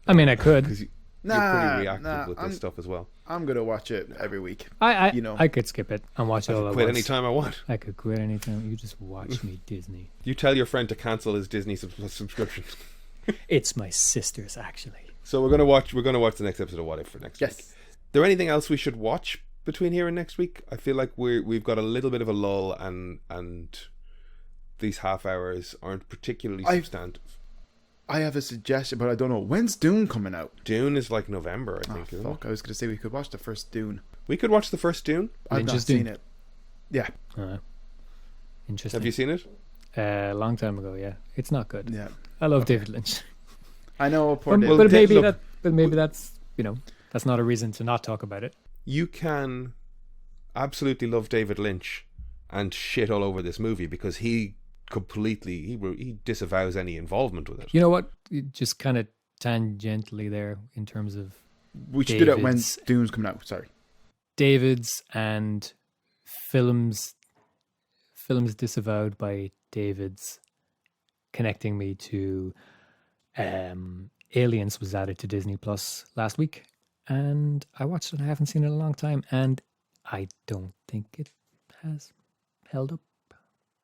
[SPEAKER 3] I mean, I could.
[SPEAKER 1] Because you're
[SPEAKER 2] Nah,
[SPEAKER 1] pretty reactive
[SPEAKER 2] nah,
[SPEAKER 1] with this stuff as well.
[SPEAKER 2] I'm going to watch it every week.
[SPEAKER 3] I
[SPEAKER 2] you know.
[SPEAKER 3] I could skip it and watch it all
[SPEAKER 1] I
[SPEAKER 3] at
[SPEAKER 1] quit
[SPEAKER 3] once.
[SPEAKER 1] anytime I want.
[SPEAKER 3] I could quit anytime. You just watch me, Disney.
[SPEAKER 1] You tell your friend to cancel his Disney subscription.
[SPEAKER 3] It's my sister's, actually.
[SPEAKER 1] So we're gonna watch the next episode of What If for next week.
[SPEAKER 2] Yes.
[SPEAKER 1] There anything else we should watch between here and next week? I feel like we've got a little bit of a lull, and these half hours aren't particularly substantive.
[SPEAKER 2] I have a suggestion, but I don't know. When's Dune coming out?
[SPEAKER 1] Dune is like November, I think. Isn't
[SPEAKER 2] Fuck, I was going to say we could watch the first Dune.
[SPEAKER 1] We could watch the first Dune.
[SPEAKER 2] I've
[SPEAKER 3] Lynch's
[SPEAKER 2] not seen
[SPEAKER 3] Dune.
[SPEAKER 2] it. Yeah,
[SPEAKER 3] Interesting.
[SPEAKER 1] Have you seen it?
[SPEAKER 3] A long time ago, yeah. It's not good.
[SPEAKER 2] yeah.
[SPEAKER 3] I love David Lynch.
[SPEAKER 2] I know, poor
[SPEAKER 3] But,
[SPEAKER 2] David.
[SPEAKER 3] but maybe
[SPEAKER 1] look-
[SPEAKER 3] that's, you know, that's not a reason to not talk about it.
[SPEAKER 1] You can absolutely love David Lynch and shit all over this movie because he disavows any involvement with it.
[SPEAKER 3] You know what? Just kind of tangentially there in terms of
[SPEAKER 2] We should do that when
[SPEAKER 3] David's-
[SPEAKER 2] Dune's coming out. Sorry.
[SPEAKER 3] David's and films disavowed by David's, connecting me to Aliens was added to Disney Plus last week, and I watched it. I haven't seen it in a long time, and I don't think it has held up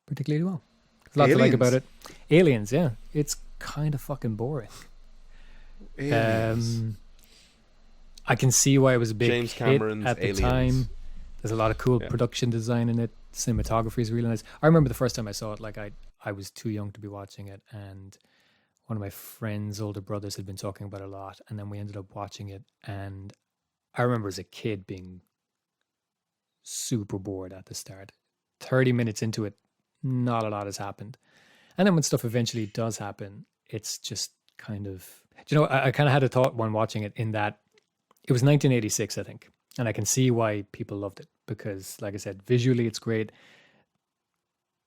[SPEAKER 3] particularly well. There's a lot to like
[SPEAKER 2] Aliens?
[SPEAKER 3] about it. Aliens, yeah, it's kind of fucking boring.
[SPEAKER 2] Aliens.
[SPEAKER 3] I can see why it was a big
[SPEAKER 1] James
[SPEAKER 3] hit
[SPEAKER 1] Cameron's
[SPEAKER 3] at the
[SPEAKER 1] Aliens.
[SPEAKER 3] time. There's a lot of cool
[SPEAKER 1] Yeah.
[SPEAKER 3] production design in it. Cinematography is really nice. I remember the first time I saw it, like I was too young to be watching it, and one of my friend's older brothers had been talking about it a lot, and then we ended up watching it, and I remember as a kid being super bored at the start. 30 minutes into it, not a lot has happened. And then when stuff eventually does happen, it's just kind of, you know, I kind of had a thought when watching it in that it was 1986, I think. And I can see why people loved it because, like I said, visually it's great.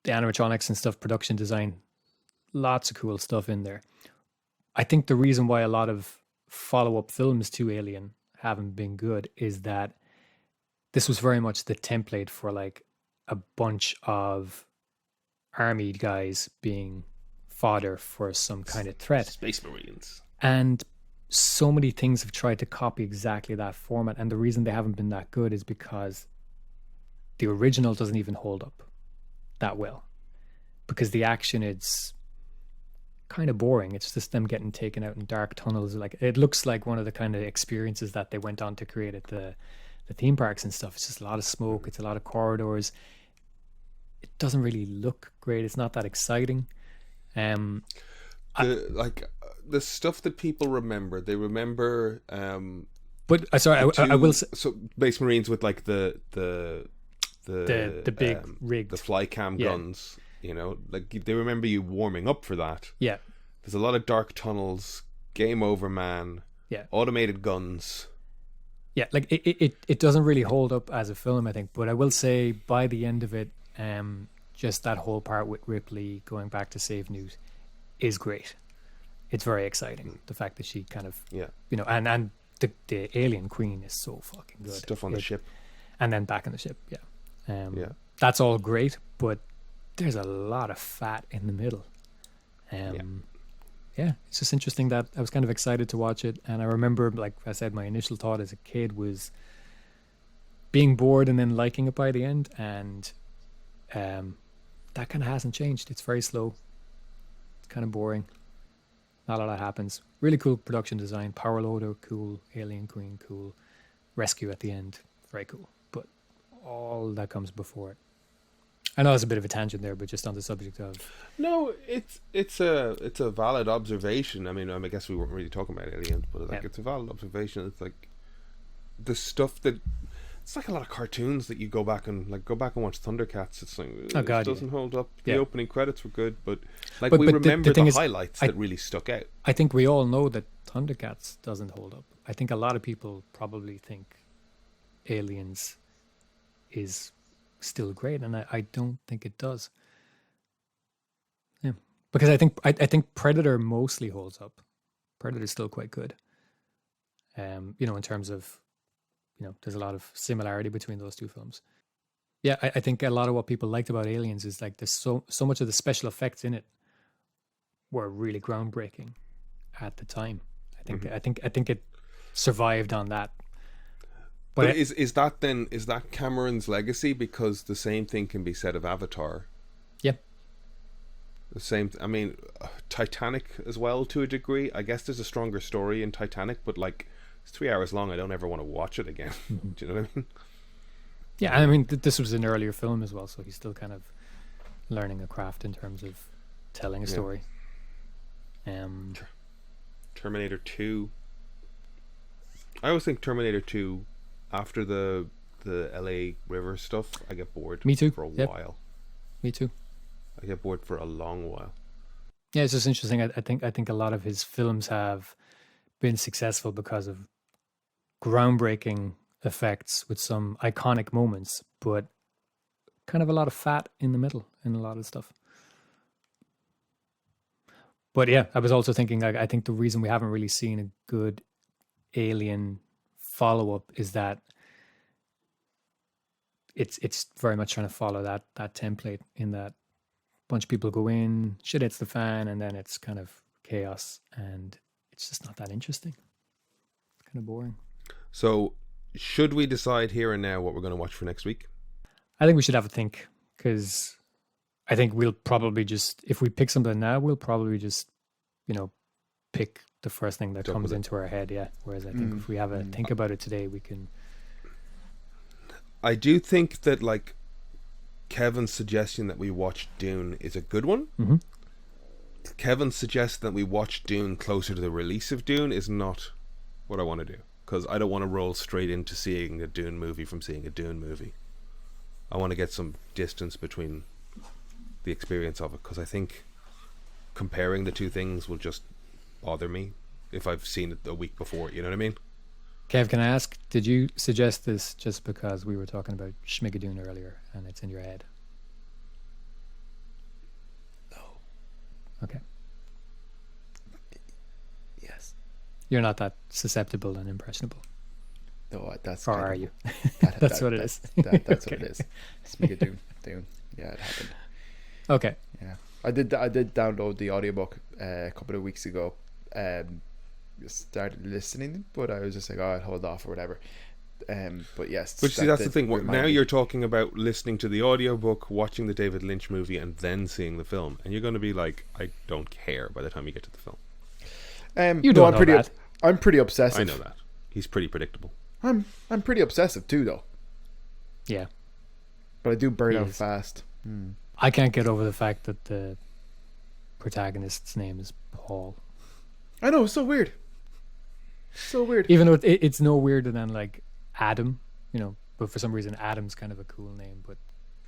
[SPEAKER 3] The animatronics and stuff, production design, lots of cool stuff in there. I think the reason why a lot of follow-up films to Alien haven't been good is that this was very much the template for like a bunch of army guys being fodder for some kind of threat.
[SPEAKER 1] Space Marines.
[SPEAKER 3] And so many things have tried to copy exactly that format. And the reason they haven't been that good is because the original doesn't even hold up that well. Because the action is kind of boring. It's just them getting taken out in dark tunnels. Like it looks like one of the kind of experiences that they went on to create at the the theme parks and stuff. It's just a lot of smoke. It's a lot of corridors. It doesn't really look great. It's not that exciting.
[SPEAKER 1] The stuff that people remember, they remember.
[SPEAKER 3] But sorry, I will say,
[SPEAKER 1] so Space Marines with like the
[SPEAKER 3] big rigged,
[SPEAKER 1] the fly cam guns. You know, like they remember you warming up for that.
[SPEAKER 3] Yeah.
[SPEAKER 1] There's a lot of dark tunnels. Game over, man.
[SPEAKER 3] Yeah.
[SPEAKER 1] Automated guns.
[SPEAKER 3] Yeah, like it doesn't really hold up as a film, I think. But I will say by the end of it, just that whole part with Ripley going back to save Newt is great. It's very exciting. The fact that she kind of, and the alien queen is so fucking good.
[SPEAKER 1] Stuff on the ship. And
[SPEAKER 3] then back on the ship, that's all great, but there's a lot of fat in the middle. It's just interesting that I was kind of excited to watch it. And I remember, like I said, my initial thought as a kid was being bored and then liking it by the end. And that kind of hasn't changed. It's very slow. It's kind of boring. Not a lot happens. Really cool production design. Power loader, cool. Alien queen, cool. Rescue at the end, very cool. But all that comes before it. I know it's a bit of a tangent there, but just on the subject of...
[SPEAKER 1] No, it's a valid observation. I mean, I guess we weren't really talking about aliens, but it's a valid observation. It's like the stuff that... It's like a lot of cartoons that you go back and watch Thundercats. It's like, it doesn't hold up. The opening credits were good, but we remember the highlights that really stuck out.
[SPEAKER 3] I think we all know that Thundercats doesn't hold up. I think a lot of people probably think Aliens is still great, and I don't think it does. Yeah, because I think Predator mostly holds up. Predator's still quite good. In terms of, there's a lot of similarity between those two films. Yeah, I think a lot of what people liked about Aliens is like there's so much of the special effects in it were really groundbreaking at the time. I think it survived on that.
[SPEAKER 1] But is that Cameron's legacy? Because the same thing can be said of Avatar.
[SPEAKER 3] Yeah.
[SPEAKER 1] The same. I mean, Titanic as well to a degree. I guess there's a stronger story in Titanic, but like it's 3 hours long. I don't ever want to watch it again. Do you know what I mean?
[SPEAKER 3] Yeah, I mean this was an earlier film as well, so he's still kind of learning a craft in terms of telling a story.
[SPEAKER 1] Terminator 2. I always think Terminator 2. After the LA River stuff, I get bored.
[SPEAKER 3] Me too.
[SPEAKER 1] For a while.
[SPEAKER 3] Me too.
[SPEAKER 1] I get bored for a long while.
[SPEAKER 3] Yeah, it's just interesting. I think a lot of his films have been successful because of groundbreaking effects with some iconic moments, but kind of a lot of fat in the middle in a lot of stuff. But yeah, I was also thinking, I think the reason we haven't really seen a good Alien follow-up is that it's very much trying to follow that template, in that a bunch of people go in, shit hits the fan, and then it's kind of chaos, and it's just not that interesting. It's kind of boring.
[SPEAKER 1] So should we decide here and now what we're going to watch for next week?
[SPEAKER 3] I think we should have a think, because I think we'll probably just, if we pick something now, we'll probably just, pick the first thing that comes into our head. Yeah. Whereas I think if we have a think about it today, we can.
[SPEAKER 1] I do think that like Kevin's suggestion that we watch Dune is a good one.
[SPEAKER 3] Mm-hmm.
[SPEAKER 1] Kevin's suggestion that we watch Dune closer to the release of Dune is not what I want to do, because I don't want to roll straight into seeing a Dune movie from seeing a Dune movie. I want to get some distance between the experience of it, because I think comparing the two things will just bother me if I've seen it a week before. You know what I mean?
[SPEAKER 3] Kev, can I ask, did you suggest this just because we were talking about Schmigadoon earlier and it's in your head?
[SPEAKER 2] No.
[SPEAKER 3] Okay.
[SPEAKER 2] Yes.
[SPEAKER 3] You're not that susceptible and impressionable.
[SPEAKER 2] No, that's.
[SPEAKER 3] Or are you?
[SPEAKER 2] That's
[SPEAKER 3] what it is.
[SPEAKER 2] That's
[SPEAKER 3] Okay.
[SPEAKER 2] what it is. Schmigadoon. Dune. Yeah, it happened.
[SPEAKER 3] Okay.
[SPEAKER 2] Yeah, I did download the audiobook a couple of weeks ago. Started listening, but I was just like, I'll hold off or whatever. But yes,
[SPEAKER 1] which see, that's the thing. Now you're talking about listening to the audiobook, watching the David Lynch movie, and then seeing the film, and you're going to be like, I don't care by the time you get to the film.
[SPEAKER 3] You don't know that.
[SPEAKER 2] I'm pretty obsessive.
[SPEAKER 1] I know that. He's pretty predictable.
[SPEAKER 2] I'm pretty obsessive too, though.
[SPEAKER 3] Yeah.
[SPEAKER 2] But I do burn
[SPEAKER 3] He
[SPEAKER 2] out
[SPEAKER 3] is.
[SPEAKER 2] fast.
[SPEAKER 3] I can't get over the fact that the protagonist's name is Paul.
[SPEAKER 2] I know, it's so weird. So weird.
[SPEAKER 3] Even though it's no weirder than like Adam, you know, but for some reason Adam's kind of a cool name. But,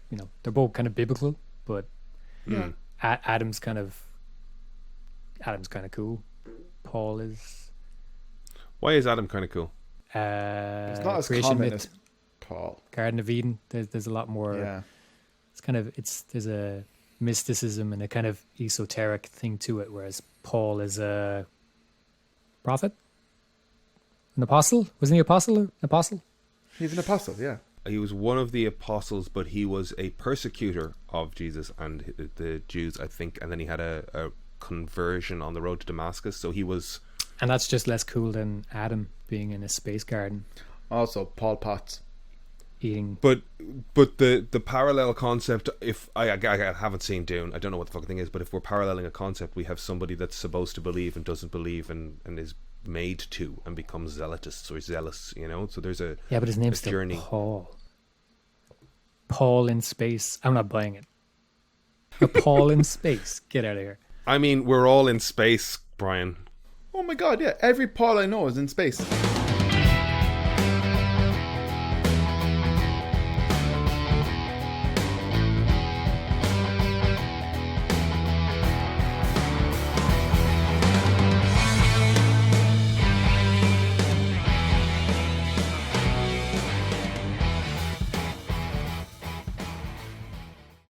[SPEAKER 3] you know, they're both kind of biblical, but
[SPEAKER 2] Yeah.
[SPEAKER 3] Adam's kind of cool. Paul is
[SPEAKER 1] Why is Adam kind of cool?
[SPEAKER 2] It's not as
[SPEAKER 3] creation
[SPEAKER 2] common
[SPEAKER 3] myth,
[SPEAKER 2] as Paul.
[SPEAKER 3] Garden of Eden. There's a lot more.
[SPEAKER 2] Yeah.
[SPEAKER 3] There's a mysticism and a kind of esoteric thing to it, whereas Paul is a prophet, an apostle. Wasn't he an apostle?
[SPEAKER 2] He's an apostle, yeah.
[SPEAKER 1] He was one of the apostles, but he was a persecutor of Jesus and the Jews, I think. And then he had a conversion on the road to Damascus. So he was...
[SPEAKER 3] And that's just less cool than Adam being in a space garden
[SPEAKER 2] Also, Paul Potts.
[SPEAKER 3] eating.
[SPEAKER 1] But the parallel concept, if I haven't seen Dune, I don't know what the fucking thing is, but if we're paralleling a concept, we have somebody that's supposed to believe and doesn't believe and is made to and becomes zealotous or zealous, you know? So there's a
[SPEAKER 3] Yeah, but his name's still
[SPEAKER 1] journey.
[SPEAKER 3] Paul. Paul in space. I'm not buying it. A Paul in space. Get out of here.
[SPEAKER 1] I mean, we're all in space, Brian.
[SPEAKER 2] Oh my god, yeah. Every Paul I know is in space.